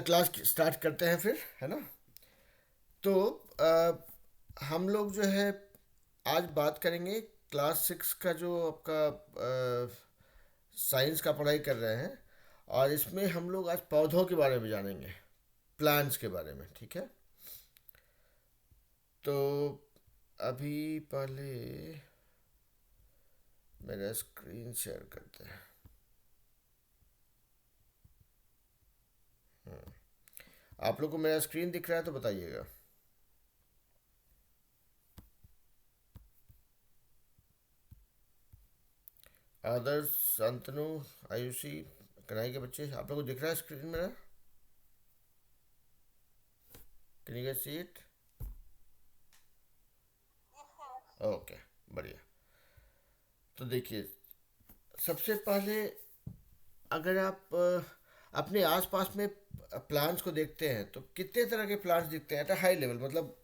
Class start करते हैं फिर, है ना। तो हम लोग जो है आज बात करेंगे क्लास सिक्स का, जो आपका साइंस का पढ़ाई कर रहे हैं। और इसमें हम लोग आज पौधों के बारे में जानेंगे, प्लांट्स के बारे में, ठीक है। तो अभी पहले मेरा स्क्रीन शेयर करते हैं। आप लोग को मेरा स्क्रीन दिख रहा है तो बताइएगा। आदर्श, शांतनु, आयुषी, कन्हई के बच्चे, आप लोग को दिख रहा है स्क्रीन मेरा? Can you get see it? Okay, बढ़िया। तो देखिए, सबसे पहले अगर आप अपने आसपास में प्लांट्स को देखते हैं तो कितने तरह के प्लांट्स दिखते हैं एट हाई लेवल, मतलब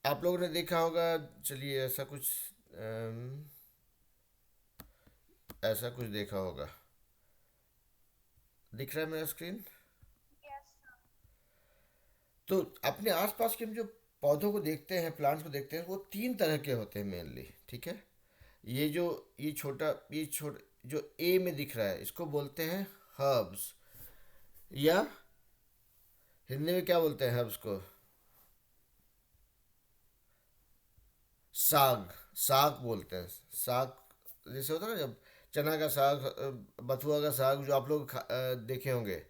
आप लोगों ने देखा होगा। चलिए, ऐसा कुछ देखा होगा। दिख रहा है मेरा स्क्रीन? तो अपने आसपास के हम जो पौधों को देखते हैं, प्लांट्स को देखते हैं, वो तीन तरह के होते हैं मेनली, ठीक है। ये जो ये छोटा जो ए में दिख रहा है, इसको बोलते हैं हर्ब्स, या हिंदी में क्या बोलते हैं हर्ब्स को? साग। साग बोलते हैं, साग। जैसे होता है ना, जब चना का साग, बथुआ का साग, जो आप लोग देखे होंगे।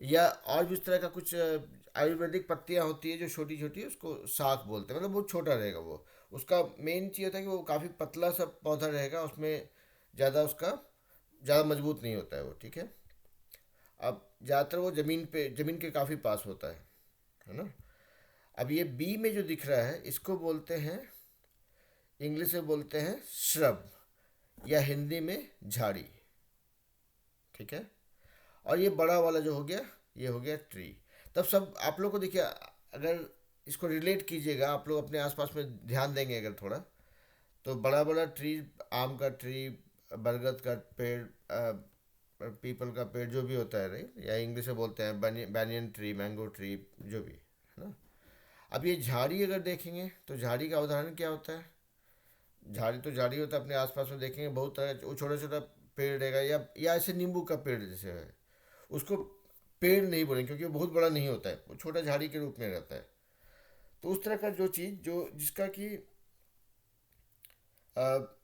या और भी उस तरह का कुछ आयुर्वेदिक पत्तियां होती है जो छोटी छोटी, उसको साग बोलते हैं। मतलब बहुत छोटा रहेगा वो। उसका मेन चीज़ होता है कि वो काफ़ी पतला सा पौधा रहेगा, उसमें ज़्यादा उसका ज़्यादा मजबूत नहीं होता है वो, ठीक है। अब ज़्यादातर वो ज़मीन के काफ़ी पास होता है ना। अब ये बी में जो दिख रहा है, इसको बोलते हैं, इंग्लिश में बोलते हैं श्रब, या हिंदी में झाड़ी, ठीक है। और ये बड़ा वाला जो हो गया, ये हो गया ट्री। तब सब आप लोग को देखिए, अगर इसको रिलेट कीजिएगा, आप लोग अपने आसपास में ध्यान देंगे अगर थोड़ा, तो बड़ा बड़ा ट्री, आम का ट्री, बरगद का पेड़, पीपल का पेड़, जो भी होता है, नहीं, या इंग्लिश में बोलते हैं बैनियन ट्री, मैंगो ट्री, जो भी है ना। अब ये झाड़ी अगर देखेंगे तो झाड़ी का उदाहरण क्या होता है? झाड़ी तो झाड़ी होता है, अपने आसपास में देखेंगे बहुत तरह, वो छोटा छोटा पेड़ रहेगा, या ऐसे नींबू का पेड़ जैसे है, उसको पेड़ नहीं बोलेंगे क्योंकि वो बहुत बड़ा नहीं होता है, वो छोटा झाड़ी के रूप में रहता है। तो उस तरह का जो चीज़, जो अ,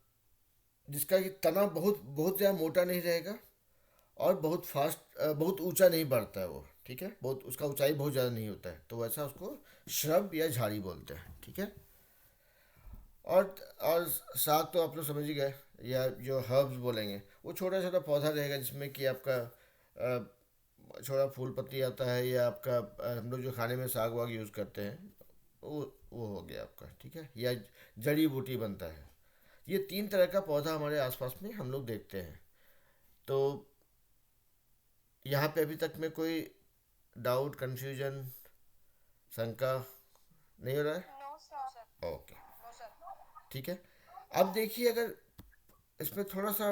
जिसका कि तना बहुत बहुत ज़्यादा मोटा नहीं रहेगा, और बहुत फास्ट, बहुत ऊंचा नहीं बढ़ता है वो, ठीक है। बहुत उसका ऊंचाई बहुत ज़्यादा नहीं होता है, तो वैसा उसको श्रब या झाड़ी बोलते हैं, ठीक है। और साग तो आप लोग समझ ही गए। या जो हर्ब्स बोलेंगे, वो छोटा छोटा पौधा रहेगा जिसमें कि आपका छोटा फूल पत्ती आता है, या आपका हम लोग जो खाने में साग वाग यूज़ करते हैं, वो वो हो गया आपका, ठीक है। या जड़ी बूटी बनता है। ये तीन तरह का पौधा हमारे आसपास में हम लोग देखते हैं। तो यहाँ पे अभी तक में कोई डाउट, कंफ्यूजन, शंका नहीं हो रहा है? ओके, ठीक है। अब देखिए, अगर इसमें थोड़ा सा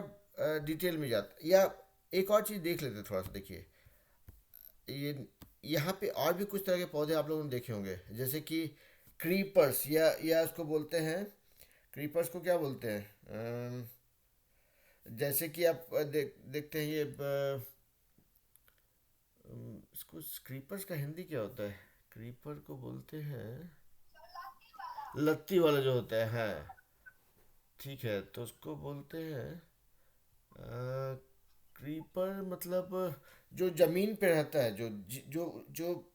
डिटेल में जाता, या एक और चीज़ देख लेते हैं थोड़ा सा। देखिए, ये यहाँ पे और भी कुछ तरह के पौधे आप लोगों ने देखे होंगे, जैसे कि क्रीपर्स, या उसको बोलते हैं, क्रीपर्स को क्या बोलते हैं? जैसे कि आप देखते हैं ये इसको, क्रीपर्स का हिंदी क्या होता है? क्रीपर को बोलते हैं लत्ती वाला जो होता है, हाँ, ठीक है। तो उसको बोलते हैं क्रीपर, मतलब जो जमीन पे रहता है, जो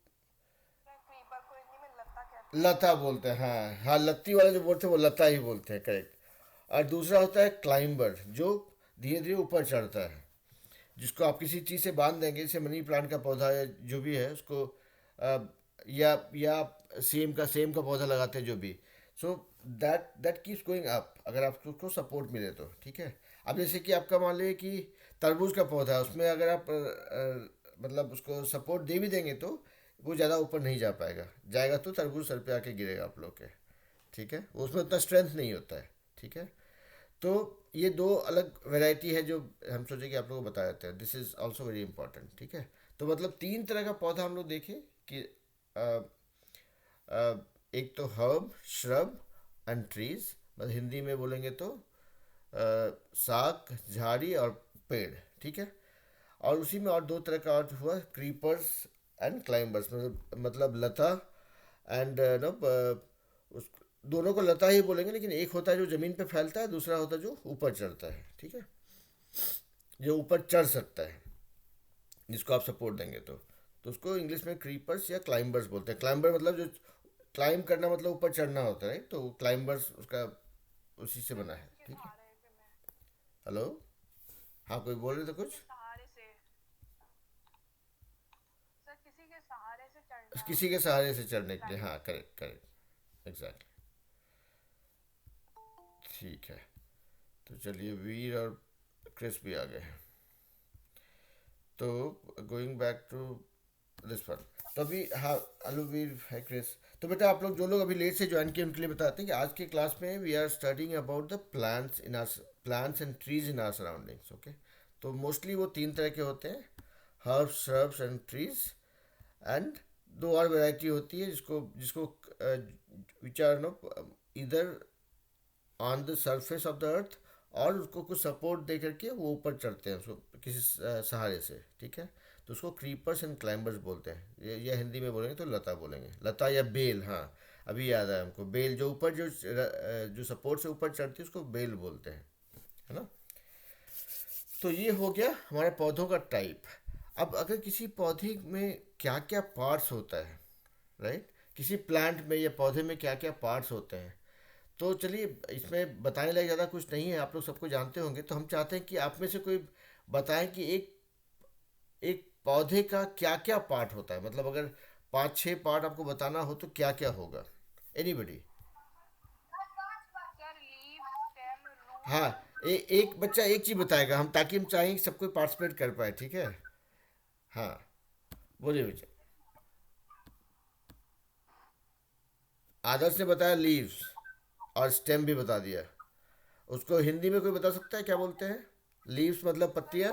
लता बोलते हैं, हाँ हाँ, लत्ती वाला जो बोलते हैं वो लता ही बोलते हैं, करेक्ट। और दूसरा होता है क्लाइंबर, जो धीरे धीरे ऊपर चढ़ता है, जिसको आप किसी चीज़ से बांध देंगे, जैसे मनी प्लांट का पौधा या जो भी है उसको, या सेम का पौधा लगाते हैं जो भी। So that that keeps going up, अगर आपको उसको सपोर्ट मिले तो, ठीक है। अब जैसे कि आपका मान लीजिए कि तरबूज का पौधा है, उसमें अगर आप मतलब उसको सपोर्ट दे भी देंगे तो वो ज़्यादा ऊपर नहीं जा पाएगा, जाएगा तो तरबूज सर पे आके गिरेगा आप लोग के, ठीक है। वो उसमें उतना स्ट्रेंथ नहीं होता है, ठीक है। तो ये दो अलग वैरायटी है जो हम सोचे कि आप लोगों को बता देते हैं। This is also very important, ठीक है। तो मतलब तीन तरह का पौधा हम लोग देखें कि अ, अ, एक तो हर्ब, श्रब एंड ट्रीज, मतलब हिंदी में बोलेंगे तो साग, झाड़ी और पेड़, ठीक है। और उसी में और दो तरह का और हुआ, क्रीपर्स एंड क्लाइंबर्स, मतलब लता एंड नो, उस दोनों को लता ही बोलेंगे, लेकिन एक होता है जो ज़मीन पे फैलता है, दूसरा होता है जो ऊपर चढ़ता है, ठीक है, जो ऊपर चढ़ सकता है, जिसको आप सपोर्ट देंगे तो उसको इंग्लिश में क्रीपर्स या क्लाइंबर्स बोलते हैं। क्लाइंबर मतलब जो क्लाइंब करना, मतलब ऊपर चढ़ना होता है, तो क्लाइंबर्स उसका उसी से बना है, ठीक है। हेलो, हाँ कोई बोल रहे थे कुछ? किसी के सहारे से चढ़ने के लिए, हाँ करेक्ट करेक्ट, एग्जैक्टली, ठीक है। तो चलिए, वीर और क्रिस भी आ गए हैं। तो going back to this one, तो अभी हाँ, हेलो वीर, है क्रिस। तो बेटा, आप लोग जो लोग अभी लेट से ज्वाइन किए उनके लिए बताते हैं कि आज के क्लास में we are studying about the plants and trees in our surroundings, okay. तो मोस्टली वो तीन तरह के होते हैं, herbs, shrubs and trees. And दो और वैरायटी होती है जिसको जिसको विच आर नो इधर on the surface of the earth, और उसको कुछ सपोर्ट दे करके वो ऊपर चढ़ते हैं उसको किसी सहारे से, ठीक है। तो उसको क्रीपर्स एंड क्लाइंबर्स बोलते हैं। ये हिंदी में बोलेंगे तो लता बोलेंगे, लता या बेल, हाँ अभी याद आया हमको, बेल जो ऊपर जो सपोर्ट से ऊपर चढ़ती है उसको बेल बोलते हैं, है ना। तो ये हो गया हमारे पौधों का टाइप। अब अगर किसी पौधे में क्या क्या पार्ट्स होता है, राइट, किसी प्लांट में या पौधे में क्या क्या पार्ट्स होते हैं, तो चलिए, इसमें बताने लायक ज़्यादा कुछ नहीं है, आप लोग सबको जानते होंगे। तो हम चाहते हैं कि आप में से कोई बताएं कि एक एक पौधे का क्या क्या पार्ट होता है, मतलब अगर पाँच छः पार्ट आपको बताना हो तो क्या क्या होगा, एनीबडी? हाँ, एक बच्चा एक चीज़ बताएगा, हम ताकि हम चाहें कि सबको पार्टिसिपेट कर पाए, ठीक है। हाँ, बोलिए बच्चा। आदर्श ने बताया लीव्स, और स्टेम भी बता दिया। उसको हिंदी में कोई बता सकता है क्या बोलते हैं? लीव्स मतलब पत्तियाँ।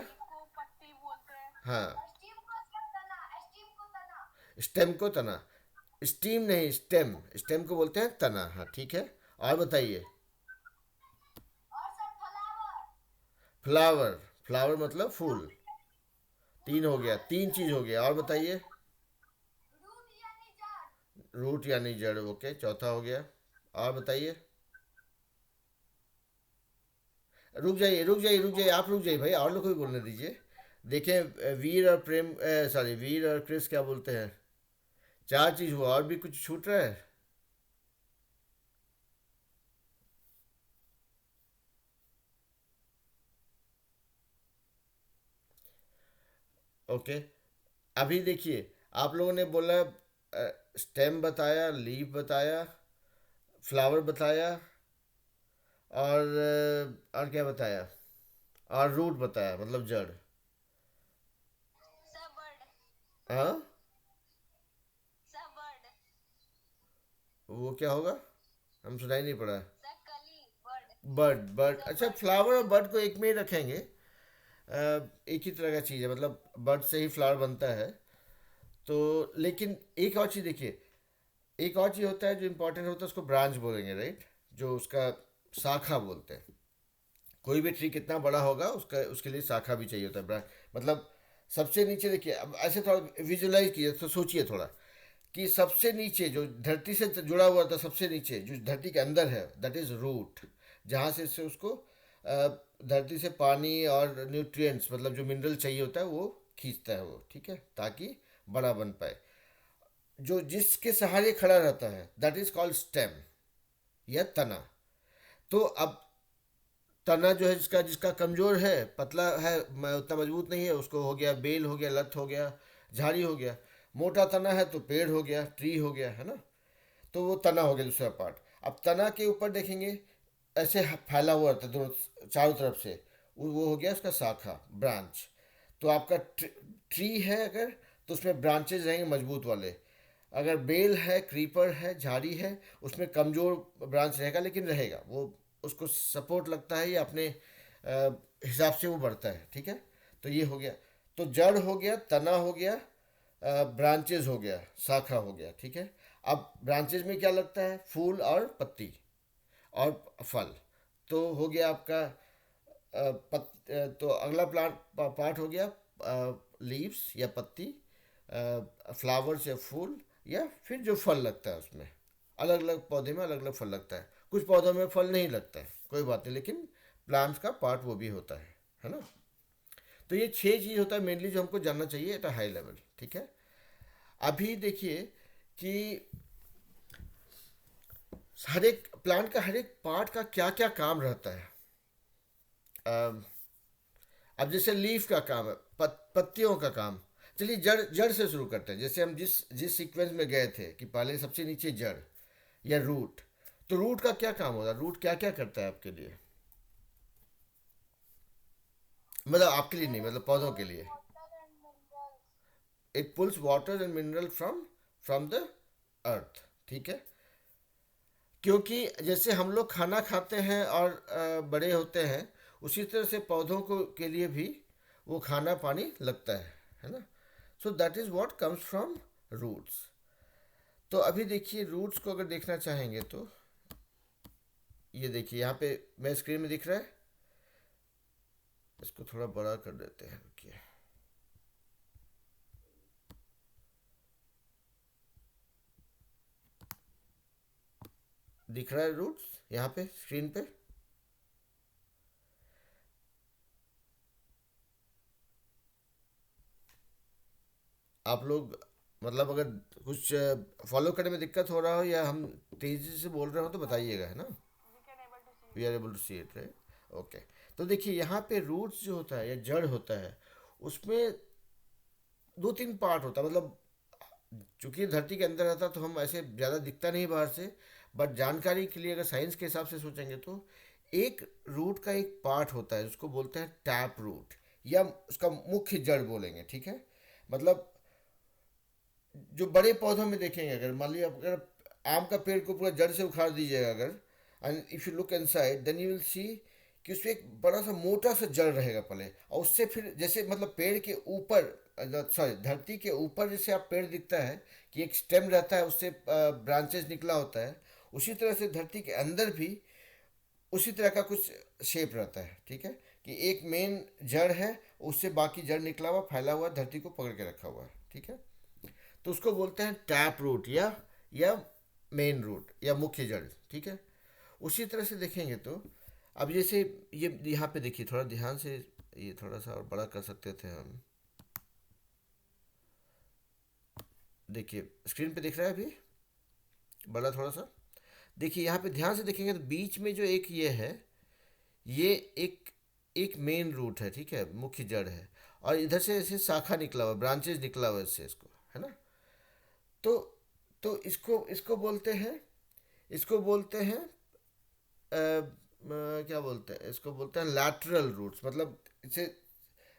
हाँ, स्टेम को तना, स्टीम नहीं, स्टेम, स्टेम को बोलते हैं तना, हाँ ठीक है। और बताइए। फ्लावर, फ्लावर मतलब फूल। तीन हो गया, तीन चीज हो गया, और बताइए। रूट यानी जड़, ओके, चौथा हो गया। और बताइए। रुक जाइए रुक जाइए रुक जाइए, आप रुक जाइए भाई, और लोग को भी बोलने दीजिए। देखें, वीर और प्रेम, सॉरी, वीर और क्रिस क्या बोलते हैं? चार चीज हुआ, और भी कुछ छूट रहा है? ओके, अभी देखिए, आप लोगों ने बोला स्टेम बताया, लीफ बताया, फ्लावर बताया, और क्या बताया? और रूट बताया, मतलब जड़। हाँ, वो क्या होगा? हम सुनाई नहीं पड़ा। बर्ड, बर्ड, अच्छा, फ्लावर और बर्ड को एक में ही रखेंगे। एक ही तरह का चीज़ है, मतलब बर्ड से ही फ्लावर बनता है। तो लेकिन एक और चीज़ देखिए, एक और चीज़ होता है जो इम्पोर्टेंट होता है, उसको ब्रांच बोलेंगे, राइट, जो उसका शाखा बोलते हैं। कोई भी ट्री कितना बड़ा होगा उसका उसके लिए शाखा भी चाहिए होता है, ब्रांच, मतलब सबसे नीचे देखिए, अब ऐसे थोड़ा विजुलाइज कीजिए, तो सोचिए थोड़ा कि सबसे नीचे जो धरती से जुड़ा हुआ था, सबसे नीचे जो धरती के अंदर है, दैट इज रूट, जहाँ से उसको धरती से पानी और न्यूट्रिएंट्स, मतलब जो मिनरल चाहिए होता है वो खींचता है वो, ठीक है, ताकि बड़ा बन पाए। जो जिसके सहारे खड़ा रहता है दैट इज कॉल्ड स्टेम, या तना। तो अब तना जो है, जिसका जिसका कमजोर है, पतला है, उतना मजबूत नहीं है, उसको हो गया बेल, हो गया लत, हो गया झाड़ी, हो गया। मोटा तना है तो पेड़ हो गया, ट्री हो गया, है ना। तो वो तना हो गया दूसरा पार्ट। अब तना के ऊपर देखेंगे, ऐसे फैला हुआ रहता है दोनों चारों तरफ से, वो हो गया उसका शाखा, ब्रांच। तो आपका ट्री है अगर, तो उसमें ब्रांचेज रहेंगे मजबूत वाले। अगर बेल है, क्रीपर है, झाड़ी है, उसमें कमज़ोर ब्रांच रहेगा, लेकिन रहेगा वो, उसको सपोर्ट लगता है या अपने हिसाब से वो बढ़ता है, ठीक है। तो ये हो गया। तो जड़ हो गया, तना हो गया, ब्रांचेज हो गया, शाखा हो गया, ठीक है। अब ब्रांचेज में क्या लगता है? फूल और पत्ती और फल। तो हो गया आपका तो अगला पार्ट हो गया लीव्स या पत्ती, फ्लावर्स या फूल, या फिर जो फल लगता है उसमें। अलग अलग पौधे में अलग अलग फल लगता है, कुछ पौधों में फल नहीं लगता है, कोई बात नहीं, लेकिन प्लांट्स का पार्ट वो भी होता है ना। तो ये छह चीज होता है मेनली जो हमको जानना चाहिए एट अ हाई लेवल, ठीक है। अभी देखिए कि हर एक प्लांट का हर एक पार्ट का क्या क्या काम रहता है। अम, अब जैसे लीफ का काम है, पत्तियों का काम। चलिए जड़ जड़ से शुरू करते हैं। जैसे हम जिस जिस सीक्वेंस में गए थे कि पहले सबसे नीचे जड़ या रूट। तो रूट का क्या काम होता है? रूट क्या क्या करता है आपके लिए? मतलब आपके लिए नहीं, मतलब पौधों के लिए। It pools water and mineral from from the earth, ठीक है। क्योंकि जैसे हम लोग खाना खाते हैं और बड़े होते हैं, उसी तरह से पौधों को के लिए भी वो खाना पानी लगता है ना। So that is what comes from roots. तो अभी देखिए रूट्स को अगर देखना चाहेंगे तो ये देखिए यहाँ पे मेरे स्क्रीन में दिख रहा है। इसको थोड़ा बड़ा कर देते हैं, रुकिए। दिख रहा है रूट्स यहाँ पे स्क्रीन पे? आप लोग मतलब अगर कुछ फॉलो करने में दिक्कत हो रहा हो या हम तेजी से बोल रहे हो तो बताइएगा, है ना। We are able to see it, right? Okay. तो देखिए यहाँ पे रूट्स जो होता है या जड़ होता है, उसमें दो तीन पार्ट होता है। मतलब चूंकि धरती के अंदर रहता तो हम ऐसे ज़्यादा दिखता नहीं बाहर से, बट जानकारी के लिए अगर साइंस के हिसाब से सोचेंगे तो एक रूट का एक पार्ट होता है उसको बोलते हैं टैप रूट, या उसका मुख्य जड़ बोलेंगे, ठीक है। मतलब जो बड़े पौधों में देखेंगे, अगर मान लीजिए अगर आम का पेड़ को पूरा जड़ से उखाड़ दीजिएगा अगर, and if you look inside then you will see कि उसमें एक बड़ा सा मोटा सा जड़ रहेगा पहले, और उससे फिर जैसे मतलब पेड़ के ऊपर, सॉरी धरती के ऊपर जैसे आप पेड़ दिखता है कि एक स्टेम रहता है, उससे ब्रांचेस निकला होता है, उसी तरह से धरती के अंदर भी उसी तरह का कुछ शेप रहता है, ठीक है। कि एक मेन जड़ है, उससे बाकी जड़ निकला हुआ फैला हुआ धरती को पकड़ के रखा हुआ है, ठीक है। तो उसको बोलते हैं टैप रूट या मेन रूट या मुख्य जड़, ठीक है। उसी तरह से देखेंगे तो अब जैसे ये यहाँ पे देखिए, थोड़ा ध्यान से, ये थोड़ा सा और बड़ा कर सकते थे हम। देखिए स्क्रीन पे दिख रहा है अभी, बड़ा थोड़ा सा। देखिए यहाँ पे ध्यान से देखेंगे तो बीच में जो एक ये है, ये एक एक मेन रूट है, ठीक है, मुख्य जड़ है। और इधर से ऐसे शाखा निकला हुआ, ब्रांचेज निकला हुआ इससे, इसको, है ना। तो तो इसको इसको बोलते हैं, इसको बोलते हैं क्या बोलते हैं, इसको बोलते हैं लैटरल रूट्स। मतलब इसे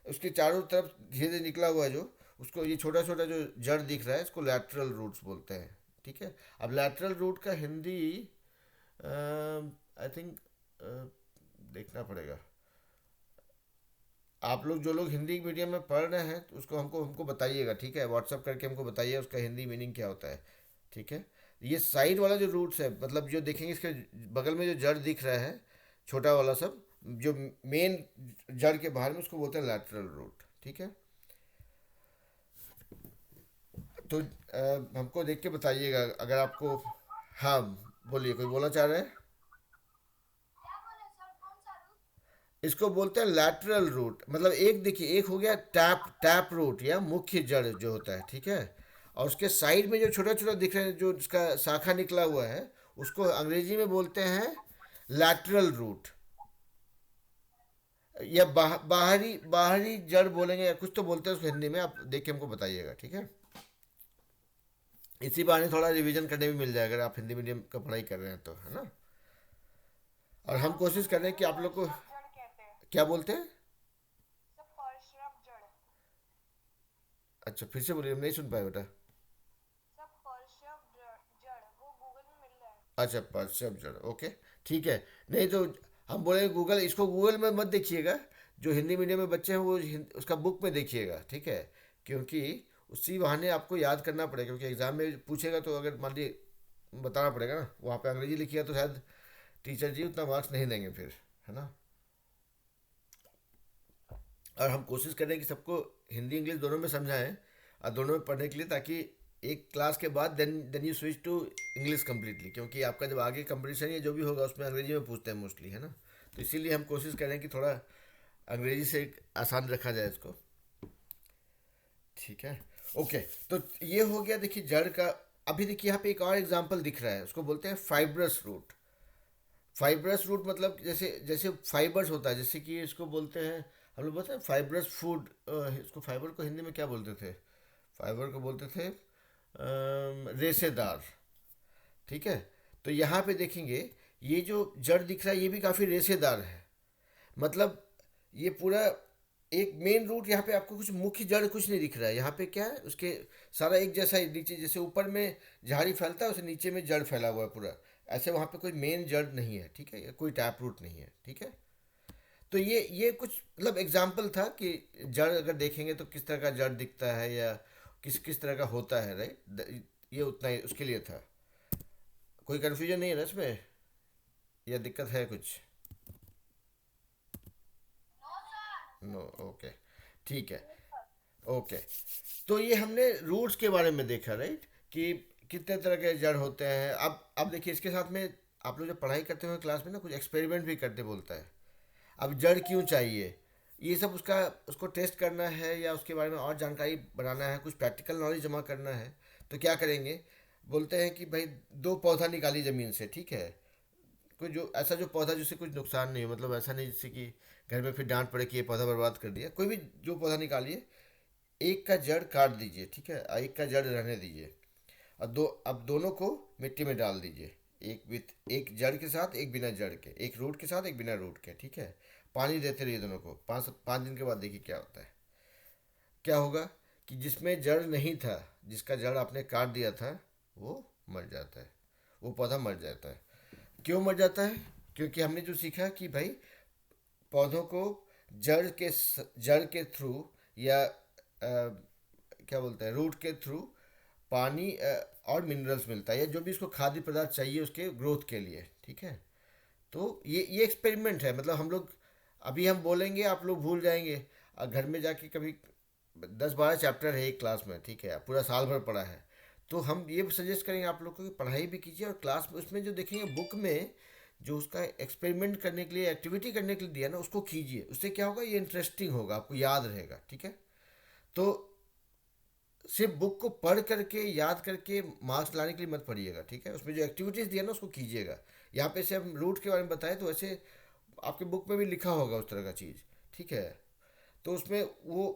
उसके चारों तरफ धीरे धीरे निकला हुआ है जो, उसको ये छोटा छोटा जो जड़ दिख रहा है इसको लैटरल रूट्स बोलते हैं, ठीक है। अब लैटरल रूट का हिंदी आई थिंक देखना पड़ेगा। आप लोग जो लोग हिंदी मीडियम में पढ़ रहे हैं तो उसको हमको हमको बताइएगा, ठीक है। व्हाट्सअप करके हमको बताइए उसका हिंदी मीनिंग क्या होता है, ठीक है। ये साइड वाला जो रूट्स है, मतलब जो देखेंगे इसके बगल में जो जड़ दिख रहा है, छोटा वाला सब, जो मेन जड़ के बाहर में, उसको बोलते हैं लैटरल रूट, ठीक है। तो हमको देख के बताइएगा अगर आपको। हाँ, बोलिए, कोई बोलना चाह रहे हैं? इसको बोलते हैं लैटरल रूट। मतलब एक देखिए, एक हो गया टैप टैप रूट या मुख्य जड़ जो होता है, ठीक है। और उसके साइड में जो छोटा छोटा दिख रहे हैं, जो इसका शाखा निकला हुआ है, उसको अंग्रेजी में बोलते हैं लैटरल रूट, या बाहरी बाहरी जड़ बोलेंगे या कुछ तो बोलते हैं उसको हिंदी में, आप देख के हमको बताइएगा, ठीक है। इसी बहाने थोड़ा रिवीजन करने भी मिल जाएगा अगर आप हिंदी मीडियम का पढ़ाई कर रहे हैं तो, है ना। और हम कोशिश कर रहे हैं कि आप लोग को। क्या बोलते हैं? अच्छा, फिर से बोलिए, हम नहीं सुन पाए बेटा। अच्छा, परसेप्ट जड़, ओके, ठीक है। नहीं तो हम बोले गूगल, इसको गूगल में मत देखिएगा। जो हिंदी मीडियम में बच्चे हैं वो उसका बुक में देखिएगा, ठीक है। क्योंकि उसी बहाने आपको याद करना पड़ेगा, क्योंकि एग्ज़ाम में पूछेगा तो अगर मान लीजिए बताना पड़ेगा ना, वहाँ पे अंग्रेजी लिखी है तो शायद टीचर जी उतना मार्क्स नहीं देंगे फिर, है ना। और हम कोशिश करें कि सबको हिंदी इंग्लिश दोनों में समझाएं और दोनों में पढ़ने के लिए, ताकि एक क्लास के बाद then you switch to English completely, क्योंकि आपका जब आगे कंपटीशन या जो भी होगा उसमें अंग्रेजी में पूछते हैं मोस्टली, है ना। तो इसीलिए हम कोशिश करें कि थोड़ा अंग्रेजी से आसान रखा जाए इसको, ठीक है। ओके, तो ये हो गया देखिए जड़ का। अभी देखिए यहाँ पे एक और एग्जांपल दिख रहा है, उसको बोलते हैं फाइब्रस रूट। फाइब्रस रूट मतलब जैसे जैसे फाइबर्स होता है, जैसे कि इसको बोलते हैं, हम लोग बोलते हैं फाइब्रस फूड। इसको फाइबर को हिंदी में क्या बोलते थे? फाइबर को बोलते थे रेशेदार, ठीक है। तो यहाँ पे देखेंगे ये जो जड़ दिख रहा है ये भी काफ़ी रेशेदार है। मतलब ये पूरा एक मेन रूट, यहाँ पे आपको कुछ मुख्य जड़ कुछ नहीं दिख रहा है। यहाँ पे क्या है उसके, सारा एक जैसा ही नीचे, जैसे ऊपर में झाड़ी फैलता है उसे नीचे में जड़ फैला हुआ है पूरा। ऐसे वहाँ पे कोई मेन जड़ नहीं है, ठीक है, या कोई टैप रूट नहीं है, ठीक है। तो ये कुछ मतलब एग्जाम्पल था कि जड़ अगर देखेंगे तो किस तरह का जड़ दिखता है या किस किस तरह का होता है, राइट। ये उतना ही उसके लिए था। कोई कन्फ्यूजन नहीं है ना इसमें, या दिक्कत है कुछ? नो, ओके, ठीक है। ओके, तो ये हमने रूट्स के बारे में देखा, राइट, कि कितने तरह के जड़ होते हैं। अब देखिए इसके साथ में आप लोग जब पढ़ाई करते हुए क्लास में ना कुछ एक्सपेरिमेंट भी करते बोलता है। अब जड़ क्यों चाहिए, ये सब उसका उसको टेस्ट करना है या उसके बारे में और जानकारी बनाना है, कुछ प्रैक्टिकल नॉलेज जमा करना है। तो क्या करेंगे, बोलते हैं कि भाई दो पौधा निकाली ज़मीन से, ठीक है। कोई जो ऐसा जो पौधा जिससे कुछ नुकसान नहीं हो, मतलब ऐसा नहीं जिससे कि घर में फिर डांट पड़े कि ये पौधा बर्बाद कर दिया। कोई भी जो पौधा निकालिए, एक का जड़ काट दीजिए, ठीक है, और एक का जड़ रहने दीजिए। और अब दोनों को मिट्टी में डाल दीजिए, एक जड़ के साथ एक बिना जड़ के, एक रूट के साथ एक बिना रूट के, ठीक है। पानी देते रहिए दोनों को, 5 दिन के बाद देखिए क्या होता है। क्या होगा कि जिसमें जड़ नहीं था, जिसका जड़ आपने काट दिया था, वो मर जाता है, वो पौधा मर जाता है। क्यों मर जाता है? क्योंकि हमने जो सीखा कि भाई पौधों को जड़ के थ्रू या क्या बोलते हैं रूट के थ्रू पानी और मिनरल्स मिलता है, या जो भी इसको खाद्य पदार्थ चाहिए उसके ग्रोथ के लिए, ठीक है। तो ये एक्सपेरिमेंट है, मतलब हम लोग अभी हम बोलेंगे आप लोग भूल जाएंगे, और घर में जाके कभी 10-12 चैप्टर है एक क्लास में, ठीक है, पूरा साल भर पढ़ा है। तो हम ये सजेस्ट करेंगे आप लोग को कि पढ़ाई भी कीजिए और क्लास में उसमें जो देखेंगे बुक में जो उसका एक्सपेरिमेंट करने के लिए एक्टिविटी करने के लिए दिया ना उसको कीजिए। उससे क्या होगा, ये इंटरेस्टिंग होगा, आपको याद रहेगा, ठीक है। तो सिर्फ बुक को पढ़ करके याद करके मार्क्स लाने के लिए मत पढ़िएगा, ठीक है। उसमें जो एक्टिविटीज़ दिया ना उसको कीजिएगा। यहाँ पे से हम रूट के बारे में बताएं तो ऐसे आपके बुक में भी लिखा होगा उस तरह का चीज़, ठीक है। तो उसमें वो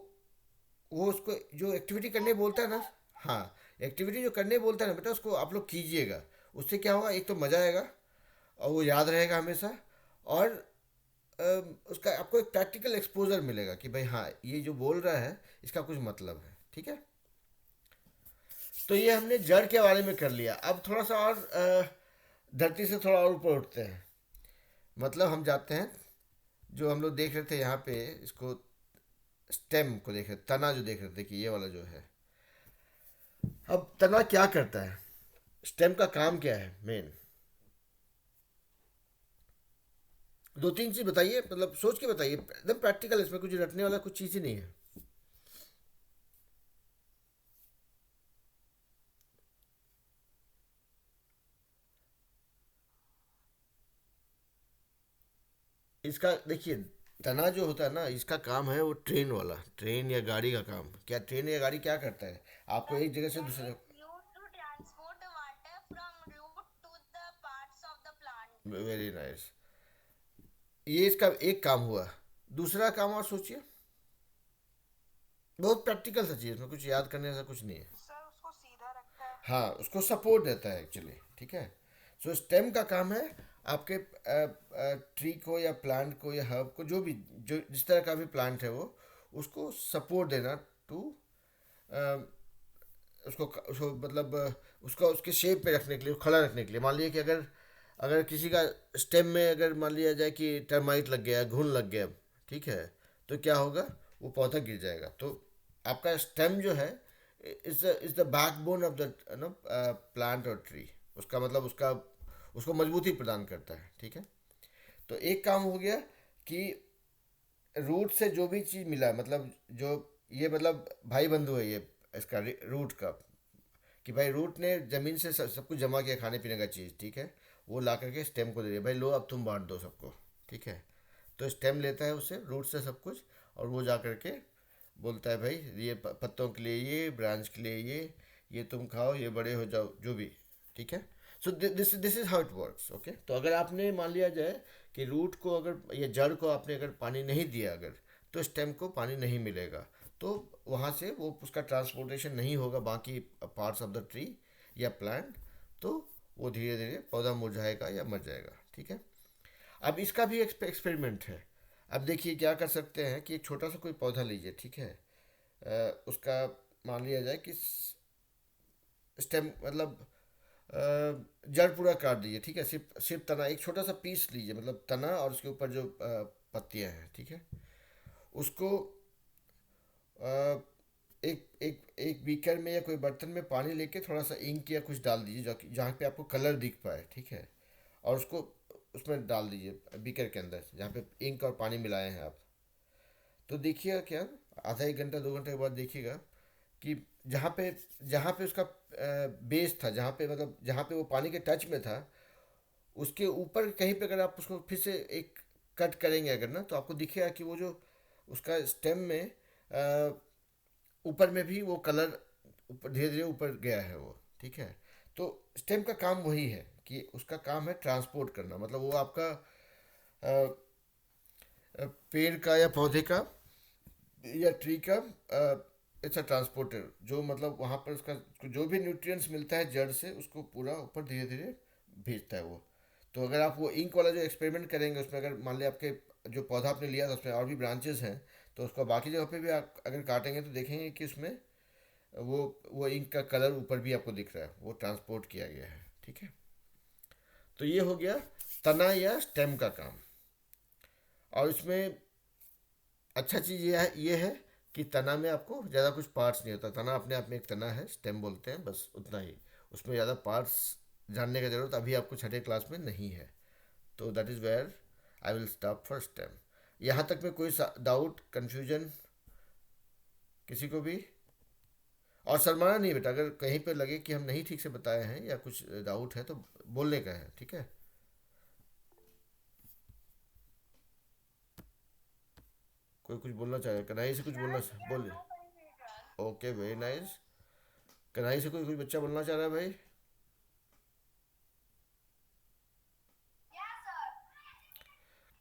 उसको जो एक्टिविटी करने बोलता है ना, हाँ, एक्टिविटी जो करने बोलता है ना बेटा उसको आप लोग कीजिएगा। उससे क्या होगा, एक तो मज़ा आएगा और वो याद रहेगा हमेशा, और उसका आपको एक प्रैक्टिकल एक्सपोजर मिलेगा कि भाई हाँ ये जो बोल रहा है इसका कुछ मतलब है, ठीक है। तो ये हमने जड़ के बारे में कर लिया। अब थोड़ा सा और धरती से थोड़ा और ऊपर उठते हैं, मतलब हम जाते हैं, जो हम लोग देख रहे थे यहाँ पे इसको स्टेम को देख रहे, तना जो देख रहे थे कि ये वाला जो है। अब तना क्या करता है, स्टेम का काम क्या है मेन? दो तीन चीज बताइए, मतलब सोच के बताइए, एकदम प्रैक्टिकल, इसमें कुछ रटने वाला कुछ चीज़ ही नहीं है। इसका देखिए, तना जो होता है ना इसका काम है वो ट्रेन वाला, ट्रेन या गाड़ी का काम। क्या ट्रेन या गाड़ी क्या करता है, आपको एक जगह से दूसरे, वेरी नाइस, ये इसका एक काम हुआ। दूसरा काम और सोचिए, बहुत प्रैक्टिकल सा चीज़, इसमें कुछ याद करने ऐसा कुछ नहीं है। हाँ, उसको सपोर्ट देता है एक्चुअली, ठीक है। सो स्टेम का काम है आपके ट्री को या प्लांट को या हर्ब को, जो भी जो जिस तरह का भी प्लांट है वो, उसको सपोर्ट देना टू, उसको मतलब उसका उसके शेप पे रखने के लिए, खड़ा रखने के लिए। मान लीजिए कि अगर अगर किसी का स्टेम में अगर मान लिया जाए कि टर्माइट लग गया, घुन लग गया, ठीक है, तो क्या होगा, वो पौधा गिर जाएगा। तो आपका स्टेम जो है is the backbone of the no plant और ट्री। उसका मतलब उसका उसको मजबूती प्रदान करता है, ठीक है। तो एक काम हो गया कि रूट से जो भी चीज़ मिला, मतलब जो ये मतलब भाई बंधु है ये इसका रूट का, कि भाई रूट ने ज़मीन से सब कुछ जमा किया, खाने पीने का चीज़, ठीक है। वो ला करके स्टेम को दे दिया, भाई लो अब तुम बांट दो सबको, ठीक है। तो स्टेम लेता है उससे, रूट से सब कुछ, और वो जा करके बोलता है भाई ये पत्तों के लिए ये, ब्रांच के लिए ये तुम खाओ, ये बड़े हो जाओ, जो भी, ठीक है। So this this is how it works, okay. तो अगर आपने मान लिया जाए कि रूट को अगर या जड़ को आपने अगर पानी नहीं दिया अगर, तो स्टेम को पानी नहीं मिलेगा, तो वहाँ से वो उसका ट्रांसपोर्टेशन नहीं होगा बाकी पार्ट्स ऑफ द ट्री या प्लांट, तो वो धीरे धीरे पौधा मुरझाएगा या मर जाएगा, ठीक है। अब इसका भी एक एक्सपेरिमेंट है। अब देखिए क्या कर सकते हैं कि एक छोटा सा कोई पौधा लीजिए, ठीक है। उसका मान लिया जाए कि स्टेम मतलब जड़ पूरा काट दीजिए, ठीक है। सिर्फ सिर्फ तना, एक छोटा सा पीस लीजिए, मतलब तना और उसके ऊपर जो पत्तियां हैं, ठीक है। उसको अ, एक एक एक बीकर में या कोई बर्तन में पानी लेके थोड़ा सा इंक या कुछ डाल दीजिए, जहाँ पे आपको कलर दिख पाए, ठीक है। और उसको उसमें डाल दीजिए बीकर के अंदर जहाँ पे इंक और पानी मिलाए हैं आप। तो देखिएगा क्या, आधा एक घंटा 2 घंटे के बाद देखिएगा कि जहाँ पे उसका बेस था, जहाँ पे मतलब जहाँ पे वो पानी के टच में था, उसके ऊपर कहीं पे अगर आप उसको फिर से एक कट करेंगे अगर ना, तो आपको दिखेगा कि वो जो उसका स्टेम में ऊपर में भी वो कलर ऊपर धीरे धीरे ऊपर गया है वो, ठीक है। तो स्टेम का काम वही है कि उसका काम है ट्रांसपोर्ट करना, मतलब वो आपका पेड़ का या पौधे का या ट्री का इट्स अ ट्रांसपोर्टर, जो मतलब वहाँ पर उसका जो भी न्यूट्रिएंट्स मिलता है जड़ से उसको पूरा ऊपर धीरे धीरे भेजता है वो। तो अगर आप वो इंक वाला जो एक्सपेरिमेंट करेंगे उसमें, अगर मान लिया आपके जो पौधा आपने लिया था उसमें और भी ब्रांचेस हैं, तो उसको बाकी जगह पे भी आप अगर काटेंगे तो देखेंगे कि उसमें वो इंक का कलर ऊपर भी आपको दिख रहा है, वो ट्रांसपोर्ट किया गया है, ठीक है। तो ये हो गया तना या स्टेम का काम। और इसमें अच्छा चीज़ ये है कि तना में आपको ज़्यादा कुछ पार्ट्स नहीं होता। तना अपने आप में एक तना है, स्टेम बोलते हैं, बस उतना ही। उसमें ज़्यादा पार्ट्स जानने का ज़रूरत अभी आपको छठे क्लास में नहीं है। तो that is where I will stop for stem. यहाँ तक में कोई डाउट कन्फ्यूजन किसी को भी? और शर्माना नहीं बेटा, अगर कहीं पे लगे कि हम नहीं ठीक से बताए हैं या कुछ डाउट है तो बोलने का है, ठीक है। कोई कुछ बोलना चाहे, कन्हैया से कुछ बोलना बोले। Okay, very nice. कन्हैया से कोई कुछ बच्चा बोलना चाह रहा है भाई?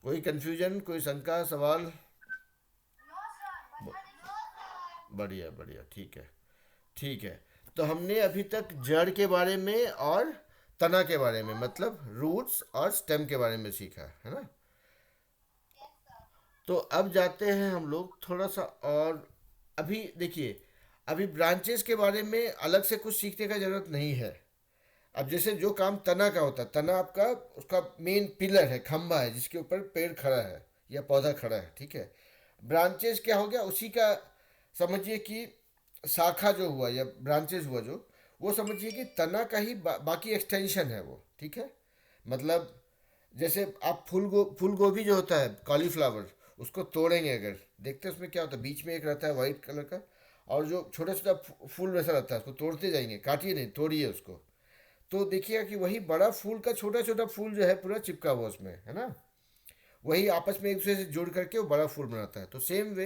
कोई कंफ्यूजन, कोई शंका, सवाल? ब- बढ़िया बढ़िया, ठीक है। ठीक है। तो हमने अभी तक जड़ के बारे में और तना के बारे में, मतलब रूट्स और स्टेम के बारे में सीखा है ना। तो अब जाते हैं हम लोग थोड़ा सा और। अभी देखिए, अभी ब्रांचेस के बारे में अलग से कुछ सीखने का जरूरत नहीं है। अब जैसे जो काम तना का होता है, तना आपका उसका मेन पिलर है, खंभा है जिसके ऊपर पेड़ खड़ा है या पौधा खड़ा है, ठीक है। ब्रांचेस क्या हो गया उसी का, समझिए कि शाखा जो हुआ या ब्रांचेस हुआ जो, वो समझिए कि तना का ही बाकी एक्सटेंशन है वो, ठीक है। मतलब जैसे आप फूल गोभी जो होता है कॉलीफ्लावर, उसको तोड़ेंगे अगर, देखते हैं उसमें क्या होता है, बीच में एक रहता है वाइट कलर का, और जो छोटा छोटा फूल वैसा रहता है, उसको तोड़ते जाएंगे, काटिए नहीं, तोड़िए उसको। तो देखिएगा कि वही बड़ा फूल का छोटा छोटा फूल जो है पूरा चिपका हुआ उसमें है ना, वही आपस में एक दूसरे से जुड़ करके वो बड़ा फूल बनाता है। तो सेम वे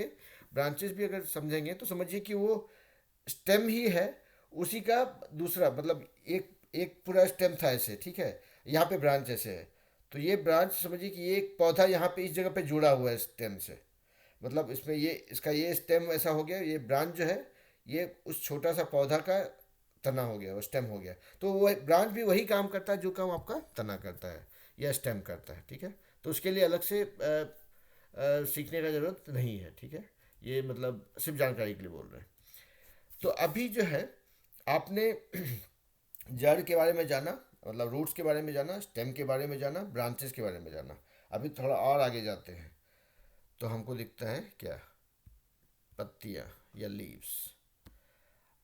ब्रांचेस भी अगर समझेंगे तो समझिए कि वो स्टेम ही है उसी का दूसरा, मतलब एक एक पूरा स्टेम था ऐसे, ठीक है। यहाँ पे ब्रांच ऐसे है, तो ये ब्रांच समझिए कि ये एक पौधा यहाँ पे इस जगह पे जुड़ा हुआ है स्टेम से, मतलब इसमें ये इसका ये स्टेम ऐसा हो गया, ये ब्रांच जो है ये उस छोटा सा पौधा का तना हो गया, वो स्टेम हो गया। तो वो ब्रांच भी वही काम करता है जो काम आपका तना करता है या स्टेम करता है, ठीक है। तो उसके लिए अलग से सीखने का ज़रूरत नहीं है, ठीक है। ये मतलब सिर्फ जानकारी के लिए बोल रहे हैं। तो अभी जो है आपने जड़ के बारे में जाना, मतलब रूट्स के बारे में जाना, स्टेम के बारे में जाना, ब्रांचेस के बारे में जाना। अभी थोड़ा और आगे जाते हैं। तो हमको दिखता है क्या, पत्तियाँ या लीव्स।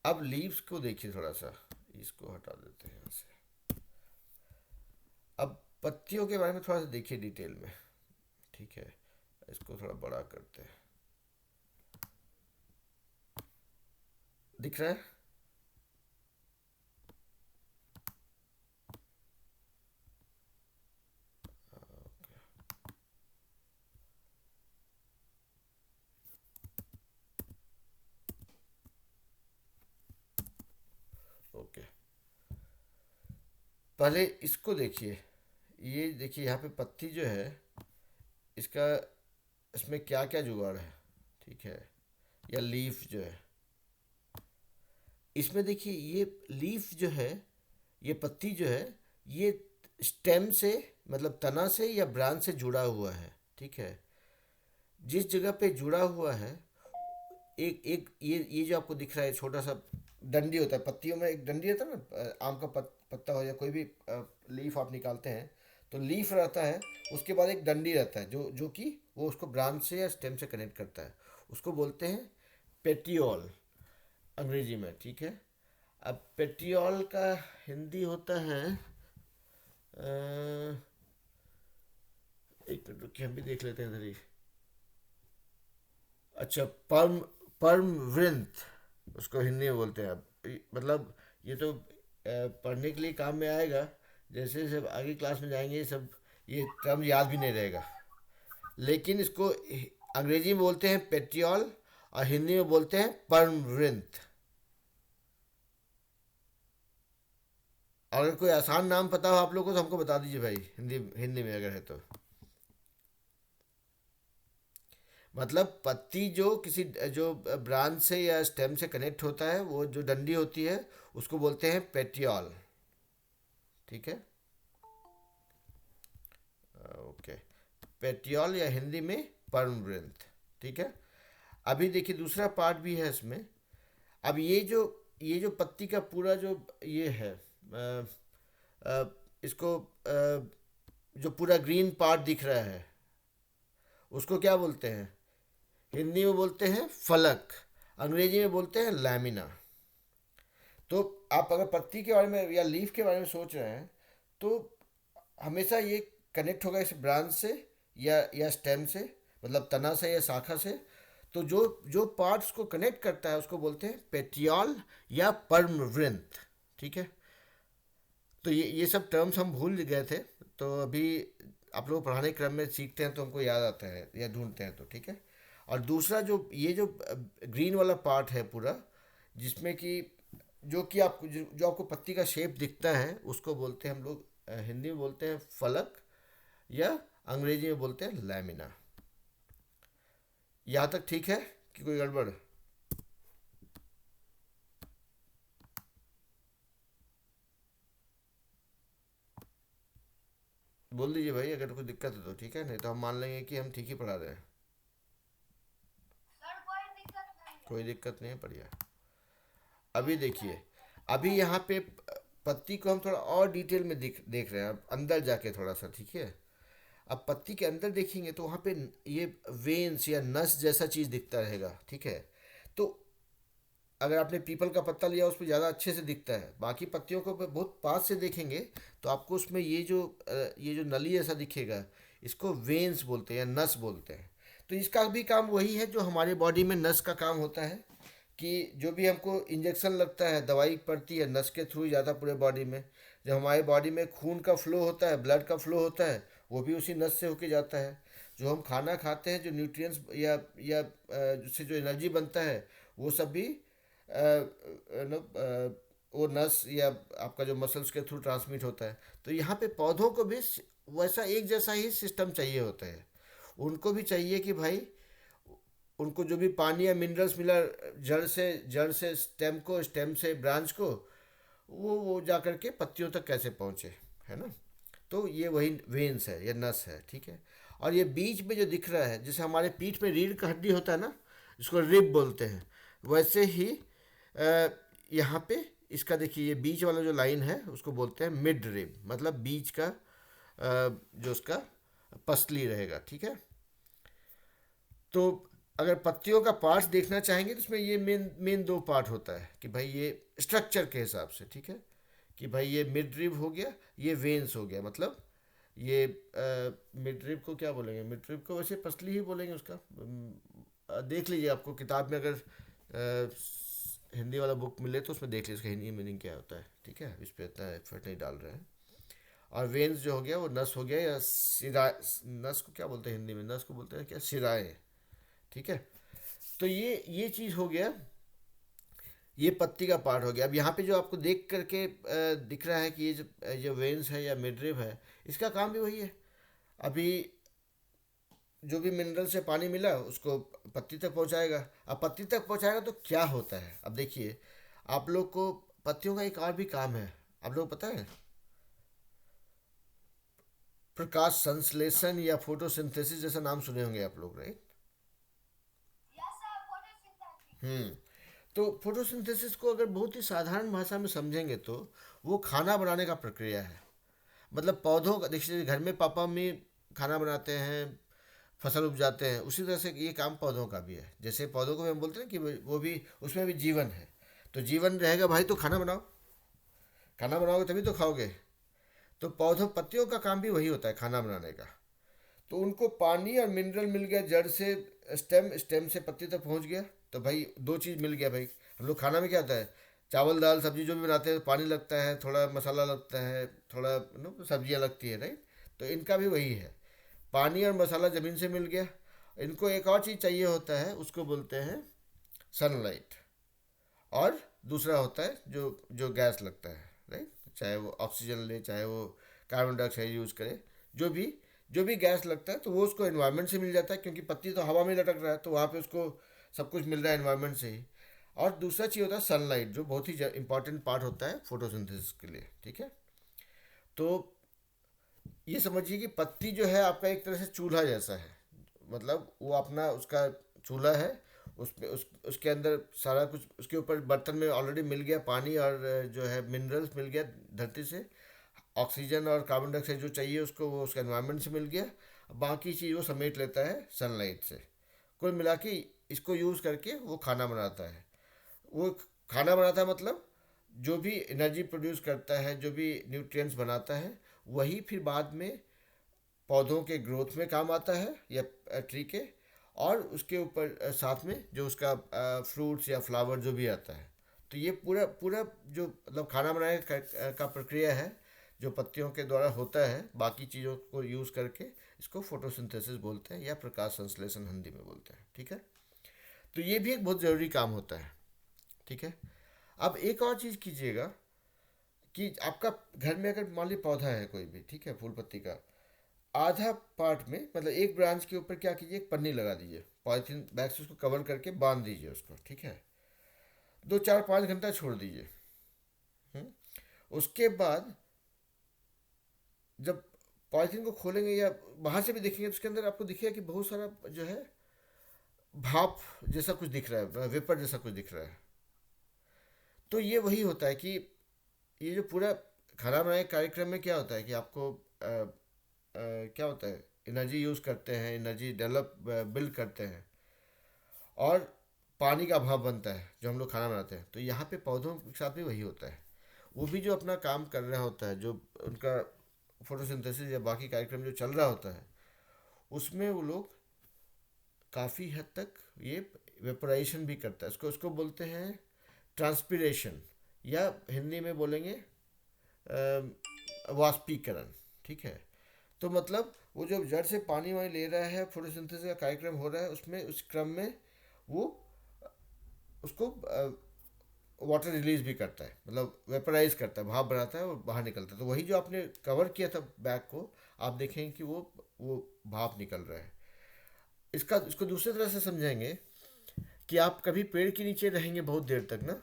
अब लीव्स को देखिए थोड़ा सा, इसको हटा देते हैं यहाँ से। अब पत्तियों के बारे में थोड़ा सा देखिए डिटेल में, ठीक है। इसको थोड़ा बड़ा करते हैं, दिख रहा है। ओके, पहले इसको देखिए। ये देखिए यहाँ पे पत्ती जो है इसका, इसमें क्या क्या जुगाड़ है, ठीक है, या लीफ जो है। इसमें देखिए ये लीफ जो है, ये पत्ती जो है, ये स्टेम से मतलब तना से या ब्रांच से जुड़ा हुआ है, ठीक है। जिस जगह पे जुड़ा हुआ है, एक एक ये जो आपको दिख रहा है छोटा सा डंडी होता है, पत्तियों में एक डंडी रहता है ना, आम का पत्ता हो या कोई भी लीफ आप निकालते हैं तो लीफ रहता है, उसके बाद एक डंडी रहता है जो जो कि वो उसको ब्रांच से या स्टेम से कनेक्ट करता है। उसको बोलते हैं पेटियोल अंग्रेजी में, ठीक है। अब पेट्रियोल का हिंदी होता है, एक मिनट रुकिए, हम भी देख लेते हैं इधर ही। अच्छा, पर्म, पर्म वृंत उसको हिंदी में बोलते हैं। अब मतलब ये तो पढ़ने के लिए काम में आएगा, जैसे जैसे आगे क्लास में जाएंगे ये सब, ये टर्म याद भी नहीं रहेगा। लेकिन इसको अंग्रेजी में बोलते हैं पेट्रियोल और हिंदी में बोलते हैं पर्म वृंत। अगर कोई आसान नाम पता हो आप लोगों को तो हमको बता दीजिए भाई, हिंदी हिंदी में अगर है तो। मतलब पत्ती जो किसी जो ब्रांच से या स्टेम से कनेक्ट होता है, वो जो डंडी होती है उसको बोलते हैं पेटियोल, ठीक है। ओके, पेटियोल या हिंदी में पर्णवृंत, ठीक है। अभी देखिए दूसरा पार्ट भी है इसमें। अब ये जो पत्ती का पूरा जो ये है, इसको जो पूरा ग्रीन पार्ट दिख रहा है उसको क्या बोलते हैं, हिंदी में बोलते हैं फलक, अंग्रेजी में बोलते हैं लैमिना। तो आप अगर पत्ती के बारे में या लीफ के बारे में सोच रहे हैं तो हमेशा ये कनेक्ट होगा इस ब्रांच से या स्टेम से, मतलब तना से या शाखा से। तो जो जो पार्ट्स को कनेक्ट करता है उसको बोलते हैं पेटियोल या पर्णवृंत, ठीक है। तो ये सब टर्म्स हम भूल गए थे, तो अभी आप लोग पढ़ाने क्रम में सीखते हैं तो हमको याद आता है या ढूंढते हैं तो, ठीक है। और दूसरा जो ये जो ग्रीन वाला पार्ट है पूरा, जिसमें कि जो कि आप जो आपको पत्ती का शेप दिखता है उसको बोलते हैं हम लोग, हिंदी में बोलते हैं फलक या अंग्रेजी में बोलते हैं लैमिना। यहाँ तक ठीक है कि कोई गड़बड़? बोल दीजिए भाई अगर कोई दिक्कत है तो, ठीक है, नहीं तो हम मान लेंगे कि हम ठीक ही पढ़ा रहे हैं। कोई दिक्कत नहीं है, बढ़िया। अभी देखिए, अभी यहाँ पे पत्ती को हम थोड़ा और डिटेल में देख रहे हैं, अब अंदर जाके थोड़ा सा, ठीक है। अब पत्ती के अंदर देखेंगे तो वहाँ पे ये वेन्स या नस जैसा चीज़ दिखता रहेगा, ठीक है। तो अगर आपने पीपल का पत्ता लिया उस पर ज़्यादा अच्छे से दिखता है, बाकी पत्तियों को बहुत पास से देखेंगे तो आपको उसमें ये जो नली ऐसा दिखेगा, इसको वेन्स बोलते हैं या नस बोलते हैं। तो इसका भी काम वही है जो हमारे बॉडी में नस का काम होता है, कि जो भी हमको इंजेक्शन लगता है, दवाई पड़ती है, नस के थ्रू ही जाता है पूरे बॉडी में। जब हमारे बॉडी में खून का फ्लो होता है, ब्लड का फ्लो होता है, वो भी उसी नस से होके जाता है। जो हम खाना खाते हैं, जो न्यूट्रिएंट्स या जिससे जो एनर्जी बनता है, वो सब भी वो नस या आपका जो मसल्स के थ्रू ट्रांसमिट होता है। तो यहाँ पे पौधों को भी वैसा एक जैसा ही सिस्टम चाहिए होता है। उनको भी चाहिए कि भाई उनको जो भी पानी या मिनरल्स मिला जड़ से स्टेम को, स्टेम से ब्रांच को, वो जा कर के पत्तियों तक कैसे पहुँचे, है ना। तो ये वही वेन्स है या नस है, ठीक है। और ये बीच में जो दिख रहा है, जैसे हमारे पीठ में रीढ़ का हड्डी होता है ना, जिसको रिब बोलते हैं, वैसे ही यहाँ पे इसका देखिए ये बीच वाला जो लाइन है उसको बोलते हैं मिड रिब, मतलब बीच का जो उसका पसली रहेगा, ठीक है। तो अगर पत्तियों का पार्ट देखना चाहेंगे तो इसमें ये मेन मेन दो पार्ट होता है कि भाई ये स्ट्रक्चर के हिसाब से, ठीक है, कि भाई ये मिड रिब हो गया, ये वेन्स हो गया, मतलब ये मिड रिब को क्या बोलेंगे, मिड रिब को वैसे पसली ही बोलेंगे उसका। देख लीजिए, आपको किताब में अगर हिंदी वाला बुक मिले तो उसमें देख लीजिए उसका हिंदी मीनिंग क्या होता है, ठीक है, इस पर इतना एफर्ट नहीं डाल रहे हैं। और वेन्स जो हो गया वो नस हो गया, या सिरा, नस को क्या बोलते हैं हिंदी में, नस को बोलते हैं क्या, सिराएं, ठीक है। तो ये चीज़ हो गया, ये पत्ती का पार्ट हो गया। अब यहाँ पे जो आपको देख करके दिख रहा है कि ये जो वेन्स है या मिडरिव है, इसका काम भी वही है। अभी जो भी मिनरल से पानी मिला उसको पत्ती तक पहुँचाएगा। अब पत्ती तक पहुँचाएगा तो क्या होता है, अब देखिए, आप लोग को पत्तियों का एक और भी काम है, आप लोग पता है, प्रकाश संश्लेषण या फोटोसिंथेसिस जैसा नाम सुने होंगे आप लोग, राइट। हम्म। तो फोटोसिंथेसिस को अगर बहुत ही साधारण भाषा में समझेंगे तो वो खाना बनाने का प्रक्रिया है। मतलब पौधों का, देखिए घर में पापा मम्मी खाना बनाते हैं, फसल उपजाते हैं, उसी तरह से ये काम पौधों का भी है। जैसे पौधों को भी हम बोलते हैं कि वो भी, उसमें भी जीवन है। तो जीवन रहेगा भाई तो खाना बनाओ, खाना बनाओगे तभी तो खाओगे। तो पौधों पत्तियों का काम भी वही होता है, खाना बनाने का। तो उनको पानी और मिनरल मिल गया जड़ से स्टेम, स्टेम से पत्ती तक पहुंच गया। तो भाई दो चीज़ मिल गया भाई। हम लोग खाना में क्या होता है, चावल दाल सब्जी जो भी बनाते हैं, पानी लगता है, थोड़ा मसाला लगता है, थोड़ा सब्जियां लगती है, राइट। तो इनका भी वही है, पानी और मसाला ज़मीन से मिल गया। इनको एक और चीज़ चाहिए होता है, उसको बोलते हैं सनलाइट। और दूसरा होता है जो जो गैस लगता है, राइट, चाहे वो ऑक्सीजन ले, चाहे वो कार्बन डाइऑक्साइड यूज़ करे, जो भी जो भी गैस लगता है तो वो उसको एनवायरनमेंट से मिल जाता है, क्योंकि पत्ती तो हवा में लटक रहा है तो वहाँ पे उसको सब कुछ मिल रहा है एनवायरनमेंट से ही। और दूसरा चीज़ होता है सनलाइट, जो बहुत ही इंपॉर्टेंट पार्ट होता है फोटोसिंथेसिस के लिए, ठीक है। तो ये समझिए कि पत्ती जो है आपका एक तरह से चूल्हा जैसा है। मतलब वो अपना उसका चूल्हा है, उसके अंदर सारा कुछ, उसके ऊपर बर्तन में ऑलरेडी मिल गया पानी और जो है मिनरल्स मिल गया धरती से, ऑक्सीजन और कार्बन डाइऑक्साइड जो चाहिए उसको वो उसका एनवायरनमेंट से मिल गया। बाकी चीज़ वो समेट लेता है सनलाइट से। कुल मिला के इसको यूज़ करके वो खाना बनाता है। वो खाना बनाता है मतलब जो भी एनर्जी प्रोड्यूस करता है, जो भी न्यूट्रिएंट्स बनाता है, वही फिर बाद में पौधों के ग्रोथ में काम आता है या ट्री के। और उसके ऊपर साथ में जो उसका फ्रूट्स या फ्लावर जो भी आता है। तो ये पूरा पूरा जो मतलब खाना बनाने का प्रक्रिया है, जो पत्तियों के द्वारा होता है, बाकी चीज़ों को यूज़ करके, इसको फोटोसिंथेसिस बोलते हैं या प्रकाश संश्लेषण हिंदी में बोलते हैं, ठीक है। तो ये भी एक बहुत ज़रूरी काम होता है, ठीक है। अब एक और चीज़ कीजिएगा कि आपका घर में अगर मान लीजिए पौधा है कोई भी, ठीक है, फूल पत्ती का, आधा पार्ट में मतलब एक ब्रांच के ऊपर क्या कीजिए, एक पन्नी लगा दीजिए, पॉलीथीन बैग से उसको कवर करके बांध दीजिए उसको, ठीक है। 2 4 5 घंटा छोड़ दीजिए। हम्म। उसके बाद जब पॉलीथीन को खोलेंगे या बाहर से भी देखेंगे तो उसके अंदर आपको दिखेगा कि बहुत सारा जो है भाप जैसा कुछ दिख रहा है, वेपर जैसा कुछ दिख रहा है। तो ये वही होता है कि ये जो पूरा खाना बनाने के कार्यक्रम में क्या होता है कि आपको क्या होता है, एनर्जी यूज़ करते हैं, एनर्जी डेवलप बिल्ड करते हैं, और पानी का अभाव बनता है जो हम लोग खाना बनाते हैं। तो यहाँ पे पौधों के साथ भी वही होता है। वो भी जो अपना काम कर रहा होता है, जो उनका फोटोसिंथेसिस या बाकी कार्यक्रम जो चल रहा होता है, उसमें वो लोग काफ़ी हद तक ये वेपोराइजेशन भी करता है। उसको उसको बोलते हैं ट्रांसपीरेशन, या हिंदी में बोलेंगे वाष्पीकरण, ठीक है। तो मतलब वो जो जड़ से पानी वानी ले रहा है, फोटोसिंथेसिस का कार्यक्रम हो रहा है उसमें, उस क्रम में वो उसको वाटर रिलीज भी करता है, मतलब वेपराइज करता है, भाप बनाता है और बाहर निकलता है। तो वही जो आपने कवर किया था बैग को, आप देखेंगे कि वो भाप निकल रहा है। इसका इसको दूसरी तरह से समझेंगे कि आप कभी पेड़ के नीचे रहेंगे बहुत देर तक ना,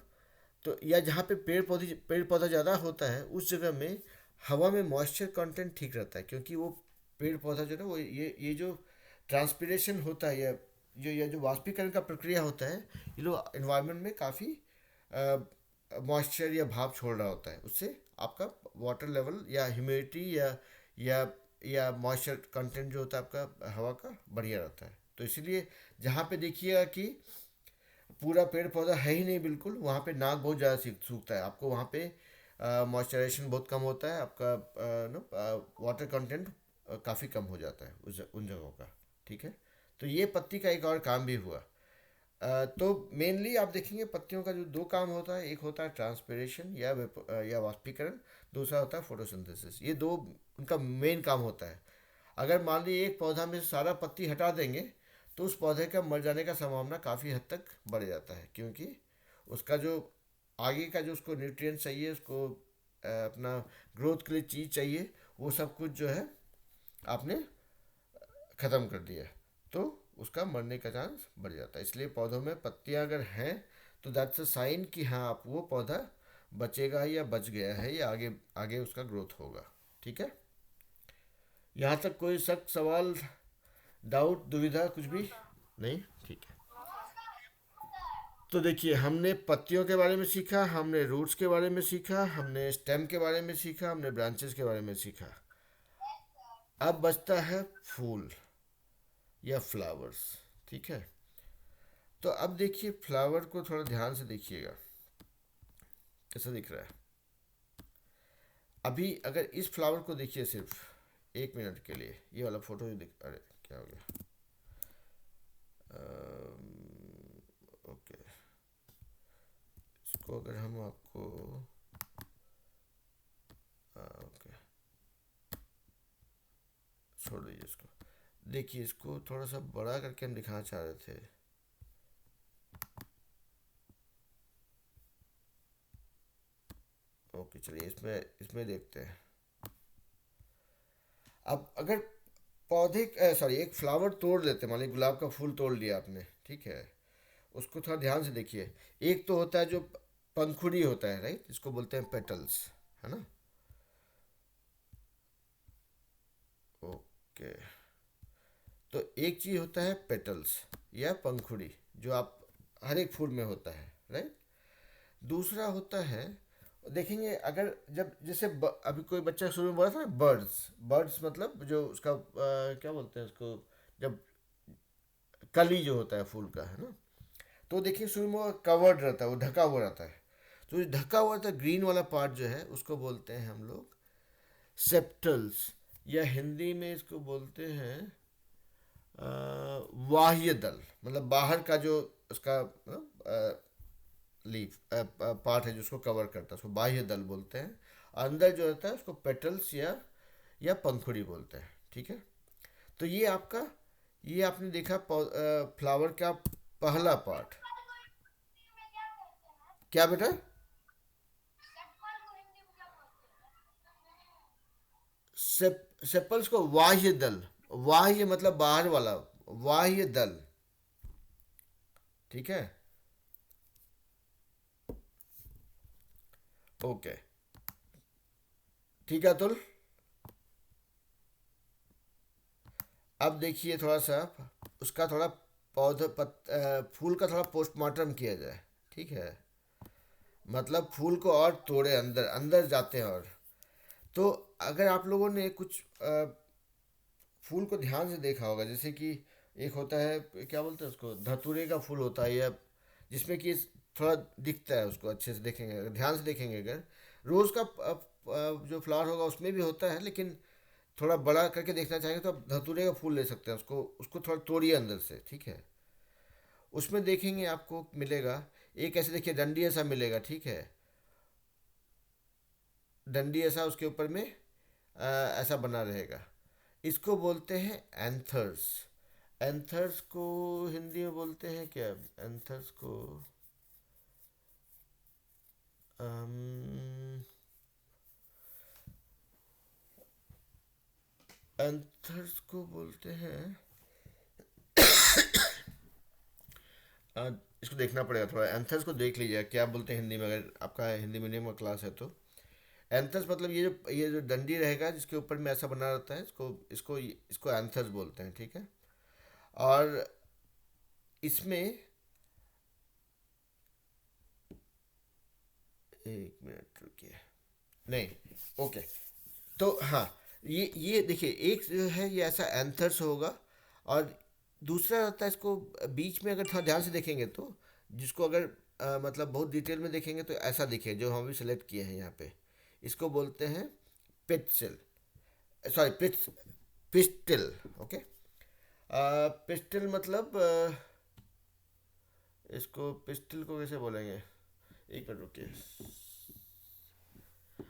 तो या जहाँ पे पेड़ पौधा ज़्यादा होता है उस जगह में हवा में मॉइस्चर कंटेंट ठीक रहता है, क्योंकि वो पेड़ पौधा जो है ना, वो ये जो ट्रांसपीरेशन होता है, या जो ये जो वाष्पीकरण का प्रक्रिया होता है, ये लोग इन्वायरमेंट में काफ़ी मॉइस्चर या भाप छोड़ रहा होता है। उससे आपका वाटर लेवल या ह्यूमिडिटी या या मॉइस्चर कंटेंट जो होता है आपका हवा का बढ़िया रहता है, तो इसीलिए जहाँ पे देखिएगा कि पूरा पेड़ पौधा है ही नहीं बिल्कुल, वहाँ पे नाक बहुत ज़्यादा सूखता है, आपको वहाँ पे मॉइस्चराइजेशन बहुत कम होता है, आपका नो वाटर कंटेंट काफ़ी कम हो जाता है उन जगहों का। ठीक है, तो ये पत्ती का एक और काम भी हुआ। तो मेनली आप देखेंगे पत्तियों का जो दो काम होता है, एक होता है ट्रांसपिरेशन या वाष्पीकरण, दूसरा होता है फोटोसिंथेसिस। ये दो उनका मेन काम होता है। अगर मान लीजिए एक पौधा में से सारा पत्ती हटा देंगे तो उस पौधे का मर जाने का संभावना काफ़ी हद तक बढ़ जाता है, क्योंकि उसका जो आगे का जो उसको न्यूट्रिएंट चाहिए, उसको अपना ग्रोथ के लिए चीज़ चाहिए, वो सब कुछ जो है आपने ख़त्म कर दिया, तो उसका मरने का चांस बढ़ जाता है। इसलिए पौधों में पत्तियां अगर हैं तो दैट्स अ साइन कि हाँ आप वो पौधा बचेगा या बच गया है या आगे आगे उसका ग्रोथ होगा। ठीक है, यहाँ तक कोई शक सवाल डाउट दुविधा कुछ भी नहीं? ठीक है, तो देखिए हमने पत्तियों के बारे में सीखा, हमने रूट्स के बारे में सीखा, हमने स्टेम के बारे में सीखा, हमने ब्रांचेस के बारे में सीखा। अब बचता है फूल या फ्लावर्स। ठीक है, तो अब देखिए फ्लावर को थोड़ा ध्यान से देखिएगा कैसा दिख रहा है। अभी अगर इस फ्लावर को देखिए सिर्फ एक मिनट के लिए, ये वाला फोटो दिख, अरे क्या हो गया, ओके, इसको अगर हम आपको ओके छोड़ दीजिए इसको। देखिए इसको थोड़ा सा बड़ा करके हम दिखाना चाह रहे थे। ओके चलिए इसमें इसमें देखते हैं। अब अगर पौधे सॉरी एक फ्लावर तोड़ लेते हैं, मान लीजिए गुलाब का फूल तोड़ लिया आपने, ठीक है, उसको थोड़ा ध्यान से देखिए। एक तो होता है जो पंखुड़ी होता है, राइट, इसको बोलते हैं पेटल्स, है ना। ओके, तो एक चीज़ होता है पेटल्स या पंखुड़ी, जो आप हर एक फूल में होता है, राइट। दूसरा होता है, देखेंगे अगर जब जैसे अभी कोई बच्चा शुरू में बोला था ना, बर्ड्स, बर्ड्स मतलब जो उसका क्या बोलते हैं उसको, जब कली जो होता है फूल का, है ना, तो देखिए शुरू में वो कवर्ड रहता है, वो ढका हुआ रहता है। तो जो ढका हुआ रहता है ग्रीन वाला पार्ट जो है उसको बोलते हैं हम लोग सेप्टल्स, या हिंदी में इसको बोलते हैं बाह्य दल, मतलब बाहर का जो उसका लीफ पार्ट है जो उसको कवर करता है, उसको बाह्य दल बोलते हैं। अंदर जो रहता है उसको पेटल्स या पंखुड़ी बोलते हैं। ठीक है, तो ये आपका, ये आपने देखा फ्लावर का पहला पार्ट। क्या बेटा? सेपल्स को बाह्य दल, बाह्य मतलब बाहर वाला, बाह्य दल। ठीक है, ओके, ठीक है अतुल। अब देखिए थोड़ा सा उसका थोड़ा फूल का थोड़ा पोस्टमार्टम किया जाए। ठीक है, मतलब फूल को और तोड़े, अंदर अंदर जाते हैं। और तो अगर आप लोगों ने कुछ फूल को ध्यान से देखा होगा, जैसे कि एक होता है क्या बोलते हैं उसको, धतूरे का फूल होता है, या जिसमें कि थोड़ा दिखता है, उसको अच्छे से देखेंगे अगर ध्यान से देखेंगे अगर, रोज़ का जो फ्लावर होगा उसमें भी होता है, लेकिन थोड़ा बड़ा करके देखना चाहेंगे तो आप धतूरे का फूल ले सकते हैं, उसको उसको थोड़ा तोड़िए अंदर से। ठीक है, उसमें देखेंगे आपको मिलेगा एक ऐसे, देखिए डंडी ऐसा मिलेगा, ठीक है, डंडी ऐसा, उसके ऊपर में ऐसा बना रहेगा। इसको बोलते हैं एंथर्स। एंथर्स को हिंदी में बोलते हैं क्या? एंथर्स को एंथर्स को बोलते हैं इसको देखना पड़ेगा थोड़ा, एंथर्स को देख लीजिए क्या बोलते हैं हिंदी में, अगर आपका हिंदी मीडियम का क्लास है तो। एंथर्स मतलब ये जो डंडी रहेगा जिसके ऊपर में ऐसा बना रहता है, इसको इसको इसको एंथर्स बोलते हैं। ठीक है, और इसमें एक मिनट रुकिए, नहीं, ओके, तो हाँ, ये देखिए एक जो है ये ऐसा एंथर्स होगा, और दूसरा रहता है इसको बीच में, अगर थोड़ा ध्यान से देखेंगे तो, जिसको अगर मतलब बहुत डिटेल में देखेंगे तो ऐसा दिखे, जो हम भी सेलेक्ट किए हैं यहाँ पे, इसको बोलते हैं पिट्सिल, सॉरी पिस्टिल। ओके। पिस्टिल मतलब इसको पिस्टिल को कैसे बोलेंगे, एक मिनट रुकिए।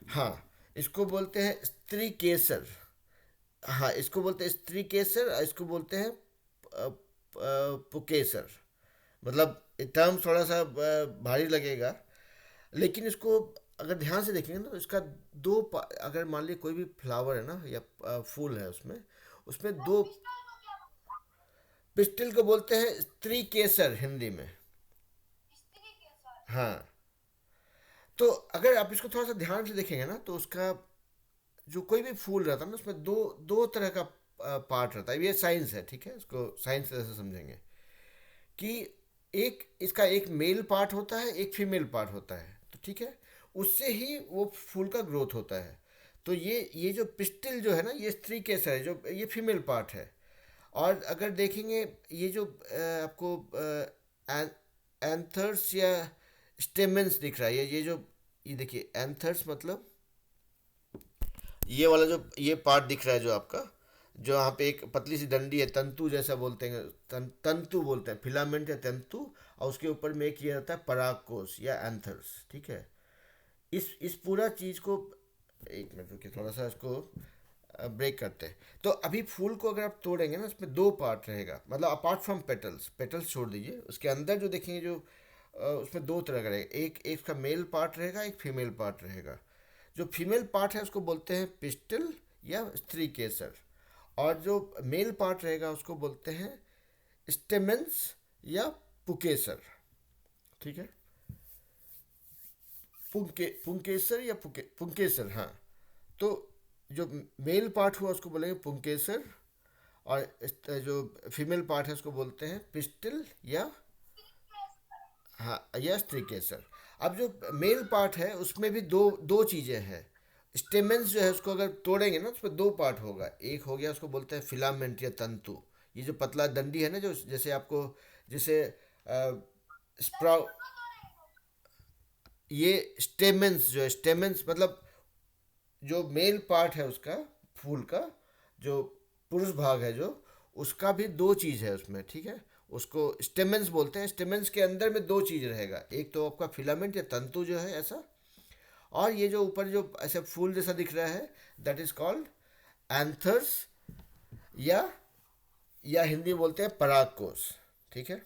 हाँ, इसको बोलते हैं स्त्री केसर। हाँ, इसको बोलते हैं स्त्री केसर, और इसको बोलते हैं पुकेसर। मतलब टर्म थोड़ा सा भारी लगेगा, लेकिन इसको अगर ध्यान से देखेंगे ना तो इसका अगर मान लीजिए कोई भी फ्लावर है ना, या फूल है उसमें, उसमें दो। पिस्टिल को बोलते हैं स्त्री केसर हिंदी में। हाँ। तो अगर आप इसको थोड़ा सा ध्यान से देखेंगे ना तो उसका जो कोई भी फूल रहता है ना, उसमें दो दो तरह का पार्ट रहता है। ये साइंस है, ठीक है, इसको साइंस ऐसे समझेंगे कि एक इसका एक मेल पार्ट होता है, एक फीमेल पार्ट होता है, तो ठीक है, उससे ही वो फूल का ग्रोथ होता है। तो ये जो पिस्टिल जो है ना, ये स्त्री केसर है, जो ये फीमेल पार्ट है। और अगर देखेंगे, ये जो आपको एंथर्स या स्टेमेंस दिख रहा है, ये जो, ये देखिए एंथर्स मतलब ये वाला जो ये पार्ट दिख रहा है जो आपका, जो यहाँ पे एक पतली सी डंडी है, तंतु जैसा बोलते हैं, तंतु बोलते हैं, फिलामेंट या तंतु। और उसके ऊपर में एक ये रहता है परागकोश या एंथर्स, ठीक है। इस पूरा चीज को, एक मिनट रुकिए, थोड़ा सा इसको ब्रेक करते हैं। तो अभी फूल को अगर आप तोड़ेंगे ना, उसमें दो पार्ट रहेगा, मतलब अपार्ट फ्रॉम पेटल्स, पेटल्स छोड़ दीजिए, उसके अंदर जो देखेंगे, जो उसमें दो तरह का रहेगा, एक एक का मेल पार्ट रहेगा, एक फीमेल पार्ट रहेगा। जो फीमेल पार्ट है उसको बोलते हैं पिस्टल या स्त्री केसर, और जो मेल पार्ट रहेगा उसको बोलते हैं स्टेमेंस या पुकेसर, ठीक है। पुंकेसर या पुंकेसर, हाँ। तो जो मेल पार्ट हुआ उसको बोलेंगे पुंकेसर, और जो फीमेल पार्ट है उसको बोलते हैं पिस्टल या, हाँ, या स्त्रीकेसर। अब जो मेल पार्ट है उसमें भी दो दो चीज़ें हैं। स्टेमेंस जो है उसको अगर तोड़ेंगे ना, उसमें दो पार्ट होगा, एक हो गया उसको बोलते हैं फिलामेंट या तंतु। ये जो पतला डंडी है ना, जो जैसे आपको, जैसे स्प्राउ, ये स्टेमेंस जो है, स्टेमेंस मतलब जो मेल पार्ट है उसका, फूल का जो पुरुष भाग है जो, उसका भी दो चीज़ है उसमें, ठीक है। उसको स्टेमेंस बोलते हैं। स्टेमेंस के अंदर में दो चीज़ रहेगा, एक तो आपका फिलामेंट या तंतु जो है ऐसा, और ये जो ऊपर जो ऐसे फूल जैसा दिख रहा है, दैट इज कॉल्ड एंथर्स, या हिंदी में बोलते हैं परागकोश, ठीक है।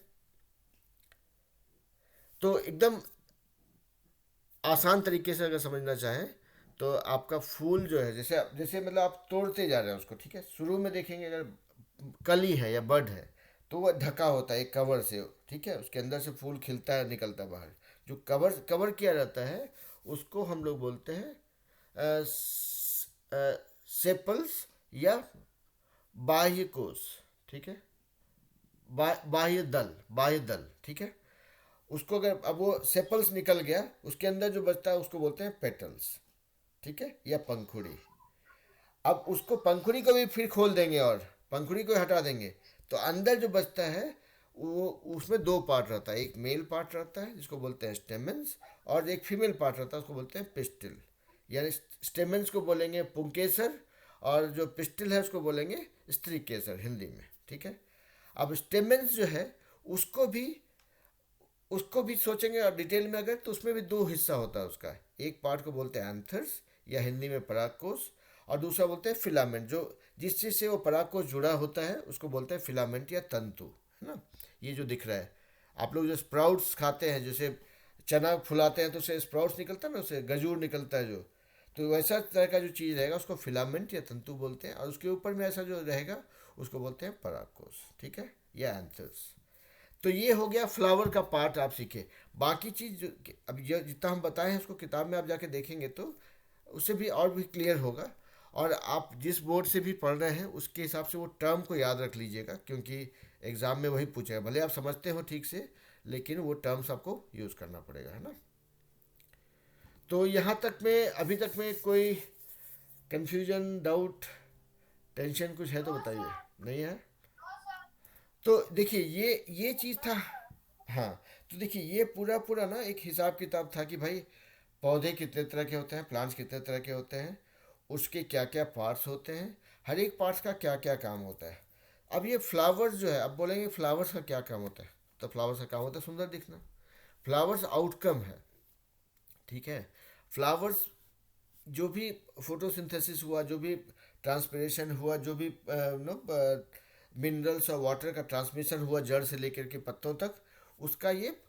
तो एकदम आसान तरीके से अगर समझना चाहें तो आपका फूल जो है, जैसे जैसे मतलब आप तोड़ते जा रहे हैं उसको, ठीक है, शुरू में देखेंगे अगर कली है या बड है, तो वह ढका होता है एक कवर से, ठीक है, उसके अंदर से फूल खिलता है, निकलता है बाहर। जो कवर कवर किया रहता है उसको हम लोग बोलते हैं सेपल्स या बाह्य कोश, ठीक है। बाह्य दल, ठीक है। उसको अगर अब वो सेपल्स निकल गया, उसके अंदर जो बचता है उसको बोलते हैं पेटल्स, ठीक है, या पंखुड़ी। अब उसको पंखुड़ी को भी फिर खोल देंगे और पंखुड़ी को हटा देंगे, तो अंदर जो बचता है वो, उसमें दो पार्ट रहता है, एक मेल पार्ट रहता है जिसको बोलते हैं स्टेमेंस, और एक फीमेल पार्ट रहता है उसको बोलते हैं पिस्टिल। यानी स्टेमेंस को बोलेंगे पुंकेसर, और जो पिस्टिल है उसको बोलेंगे स्त्री केसर हिंदी में, ठीक है। अब स्टेमेंस जो है उसको भी उसको भी सोचेंगे और डिटेल में अगर, तो उसमें भी दो हिस्सा होता है उसका। एक पार्ट को बोलते हैं एंथर्स या हिंदी में परागकोश, और दूसरा बोलते हैं फिलामेंट, जो जिस चीज़ से वो परागकोश जुड़ा होता है उसको बोलते हैं फिलामेंट या तंतु, है ना। ये जो दिख रहा है, आप लोग जो स्प्राउट्स खाते हैं, जैसे चना फुलाते हैं तो उससे स्प्राउट्स निकलता है ना, उससे गजूर निकलता है जो, तो वैसा तरह का जो चीज़ रहेगा उसको फिलामेंट या तंतु बोलते हैं, और उसके ऊपर में ऐसा जो रहेगा उसको बोलते हैं परागकोश, ठीक है, या एंथर्स। तो ये हो गया फ्लावर का पार्ट आप सीखे। बाकी चीज़ अब ये जितना हम बताए हैं उसको किताब में आप जाके देखेंगे तो उससे भी और भी क्लियर होगा। और आप जिस बोर्ड से भी पढ़ रहे हैं उसके हिसाब से वो टर्म को याद रख लीजिएगा, क्योंकि एग्ज़ाम में वही पूछेगा, भले आप समझते हो ठीक से, लेकिन वो टर्म्स आपको यूज़ करना पड़ेगा, है ना। तो यहाँ तक में अभी तक में कोई कन्फ्यूजन, डाउट, टेंशन कुछ है तो बताइए। नहीं है? तो देखिए ये चीज़ था। हाँ, तो देखिए ये पूरा पूरा ना एक हिसाब किताब था कि भाई पौधे कितने तरह के होते हैं, प्लांट्स कितने तरह के होते हैं, उसके क्या क्या पार्ट्स होते हैं, हर एक पार्ट्स का क्या क्या काम होता है। अब ये फ्लावर्स जो है, अब बोलेंगे फ्लावर्स का क्या काम होता है, तो फ्लावर्स का काम होता है सुंदर दिखना। फ्लावर्स आउटकम है, ठीक है। फ्लावर्स जो भी फोटोसिंथेसिस हुआ, जो भी ट्रांसपिरेशन हुआ, जो भी नो मिनरल्स और वाटर का ट्रांसमिशन हुआ जड़ से लेकर के पत्तों तक, उसका ये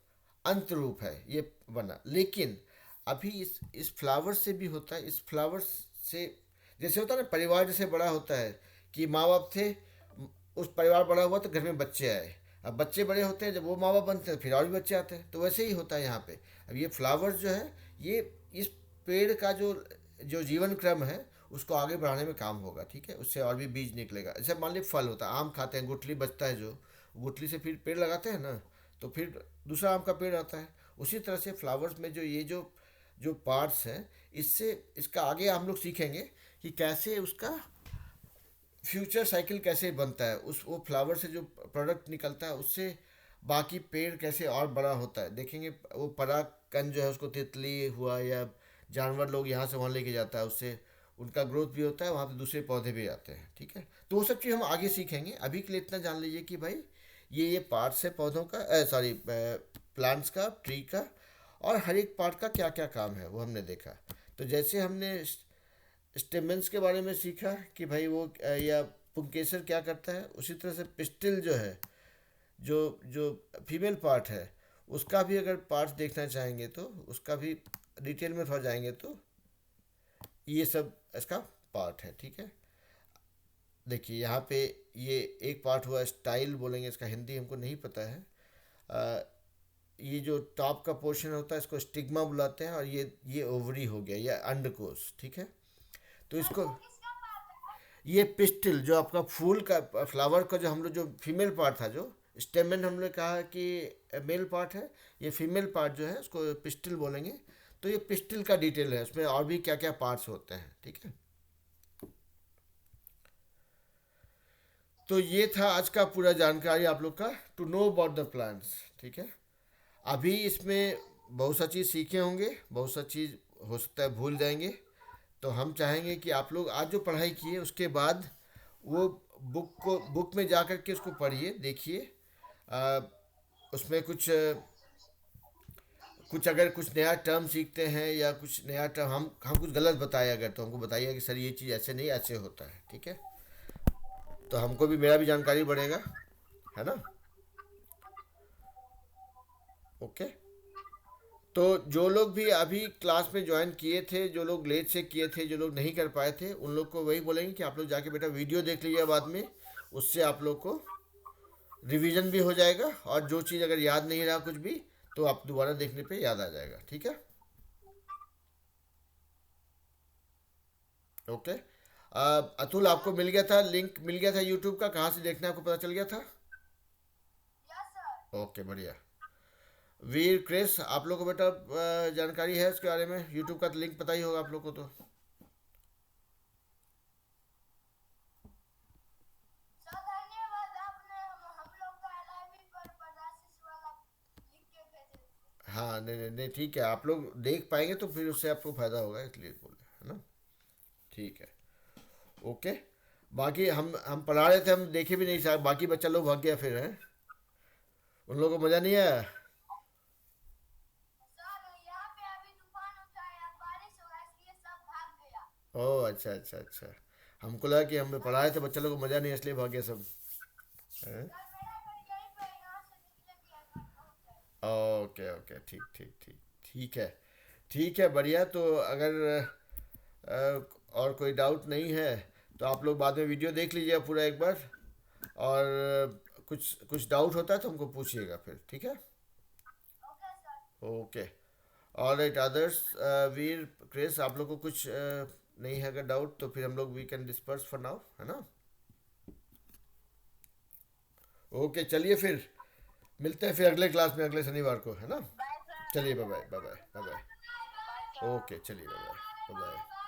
अंत रूप है ये बना। लेकिन अभी इस फ्लावर से भी होता है, इस फ्लावर से जैसे होता है ना, परिवार जैसे बड़ा होता है कि माँ बाप थे, उस परिवार बड़ा हुआ तो घर में बच्चे आए। अब बच्चे बड़े होते हैं, जब वो माँ बाप बनते हैं फिर और भी बच्चे आते हैं, तो वैसे ही होता है यहाँ पे। अब ये फ्लावर्स जो है, ये इस पेड़ का जो जो जीवन क्रम है उसको आगे बढ़ाने में काम होगा, ठीक है। उससे और भी बीज निकलेगा। जैसे मान लीजिए फल होता है, आम खाते हैं, गुठली बचता है, जो गुठली से फिर पेड़ लगाते हैं ना, तो फिर दूसरा आम का पेड़ आता है। उसी तरह से फ्लावर्स में जो ये जो जो पार्ट्स हैं, इससे इसका आगे हम लोग सीखेंगे कि कैसे उसका फ्यूचर साइकिल कैसे बनता है, उस वो फ्लावर से जो प्रोडक्ट निकलता है उससे बाकी पेड़ कैसे और बड़ा होता है देखेंगे। वो परागकण जो है उसको तितली हुआ या जानवर लोग यहाँ से वहाँ लेके जाता है, उससे उनका ग्रोथ भी होता है, वहाँ पे दूसरे पौधे भी आते हैं, ठीक है। तो वो सब चीज़ हम आगे सीखेंगे। अभी के लिए इतना जान लीजिए कि भाई ये पार्ट्स है पौधों का, सॉरी प्लांट्स का, ट्री का, और हर एक पार्ट का क्या क्या काम है वो हमने देखा। तो जैसे हमने स्टेमेंस के बारे में सीखा कि भाई वो या पुंकेसर क्या करता है, उसी तरह से पिस्टिल जो है, जो जो फीमेल पार्ट है, उसका भी अगर पार्ट्स देखना चाहेंगे तो उसका भी डिटेल में थोड़ा जाएंगे तो ये सब इसका पार्ट है, ठीक है। देखिए यहाँ पे ये एक पार्ट हुआ, स्टाइल बोलेंगे इसका, हिंदी हमको नहीं पता है। अ, ये जो टॉप का पोर्शन होता है इसको स्टिग्मा बुलाते हैं, और ये ओवरी हो गया या अंडकोश, ठीक है। तो इसको ये पिस्टिल जो आपका फूल का फ्लावर का जो हम लोग जो फीमेल पार्ट था, जो स्टेमन हमने कहा कि मेल पार्ट है, ये फीमेल पार्ट जो है उसको पिस्टिल बोलेंगे। तो ये पिस्टिल का डिटेल है, उसमें और भी क्या क्या पार्ट्स होते हैं, ठीक है। तो ये था आज का पूरा जानकारी आप लोग का, to know about the plants, ठीक है। अभी इसमें बहुत सा चीज़ सीखे होंगे, बहुत सा चीज़ हो सकता है भूल जाएंगे। तो हम चाहेंगे कि आप लोग आज जो पढ़ाई किए उसके बाद वो बुक में जा कर के उसको पढ़िए, देखिए। आ, उसमें कुछ अगर कुछ नया टर्म सीखते हैं या कुछ नया टर्म हम कुछ गलत बताए अगर, तो हमको बताइए कि सर ये चीज़ ऐसे नहीं, ऐसे होता है, ठीक है। तो हमको भी, मेरा भी जानकारी बढ़ेगा, है ना। ओके। तो जो लोग भी अभी क्लास में ज्वाइन किए थे, जो लोग लेट से किए थे, जो लोग नहीं कर पाए थे, उन लोग को वही बोलेंगे कि आप लोग जाके बेटा वीडियो देख लीजिए बाद में। उससे आप लोग को रिवीजन भी हो जाएगा, और जो चीज़ अगर याद नहीं रहा कुछ भी, तो आप दोबारा देखने पे याद आ जाएगा, ठीक है। ओके। अतुल, आपको मिल गया था लिंक, मिल गया था यूट्यूब का, कहाँ से देखना है आपको पता चल गया था। ओके, बढ़िया। वीर क्रिस, आप लोग को बेटा जानकारी है इसके बारे में, यूट्यूब का तो लिंक पता ही होगा आप लोग को तो। हाँ, नहीं नहीं नहीं, ठीक है, आप लोग देख पाएंगे तो फिर उससे आपको फायदा होगा, इसलिए बोले, है ना। ठीक है। ओके। बाकी हम पढ़ा रहे थे, हम देखे भी नहीं शायद, बाकी बच्चा लोग भाग गया फिर है, उन लोगों को मज़ा नहीं आया। ओह, अच्छा अच्छा अच्छा। हमको लगा कि हम पढ़ाए थे, बच्चा लोग को मज़ा नहीं, इसलिए भाग गया सब, हैं? ओके ओके, ठीक ठीक ठीक। ठीक है। ठीक है, बढ़िया। तो अगर और कोई डाउट नहीं है तो आप लोग बाद में वीडियो देख लीजिएगा पूरा एक बार, और कुछ कुछ डाउट होता है तो हमको पूछिएगा फिर, ठीक है। ओके। और राइट अदर्स, वीर, क्रिस, आप लोग को कुछ नहीं है अगर डाउट, तो फिर हम लोग we can disperse for now, है ना। ओके, चलिए फिर मिलते हैं फिर अगले क्लास में, अगले शनिवार को, है ना। चलिए, bye bye, bye bye, bye bye. Okay, चलिए, बाय बाय, बाय बाय।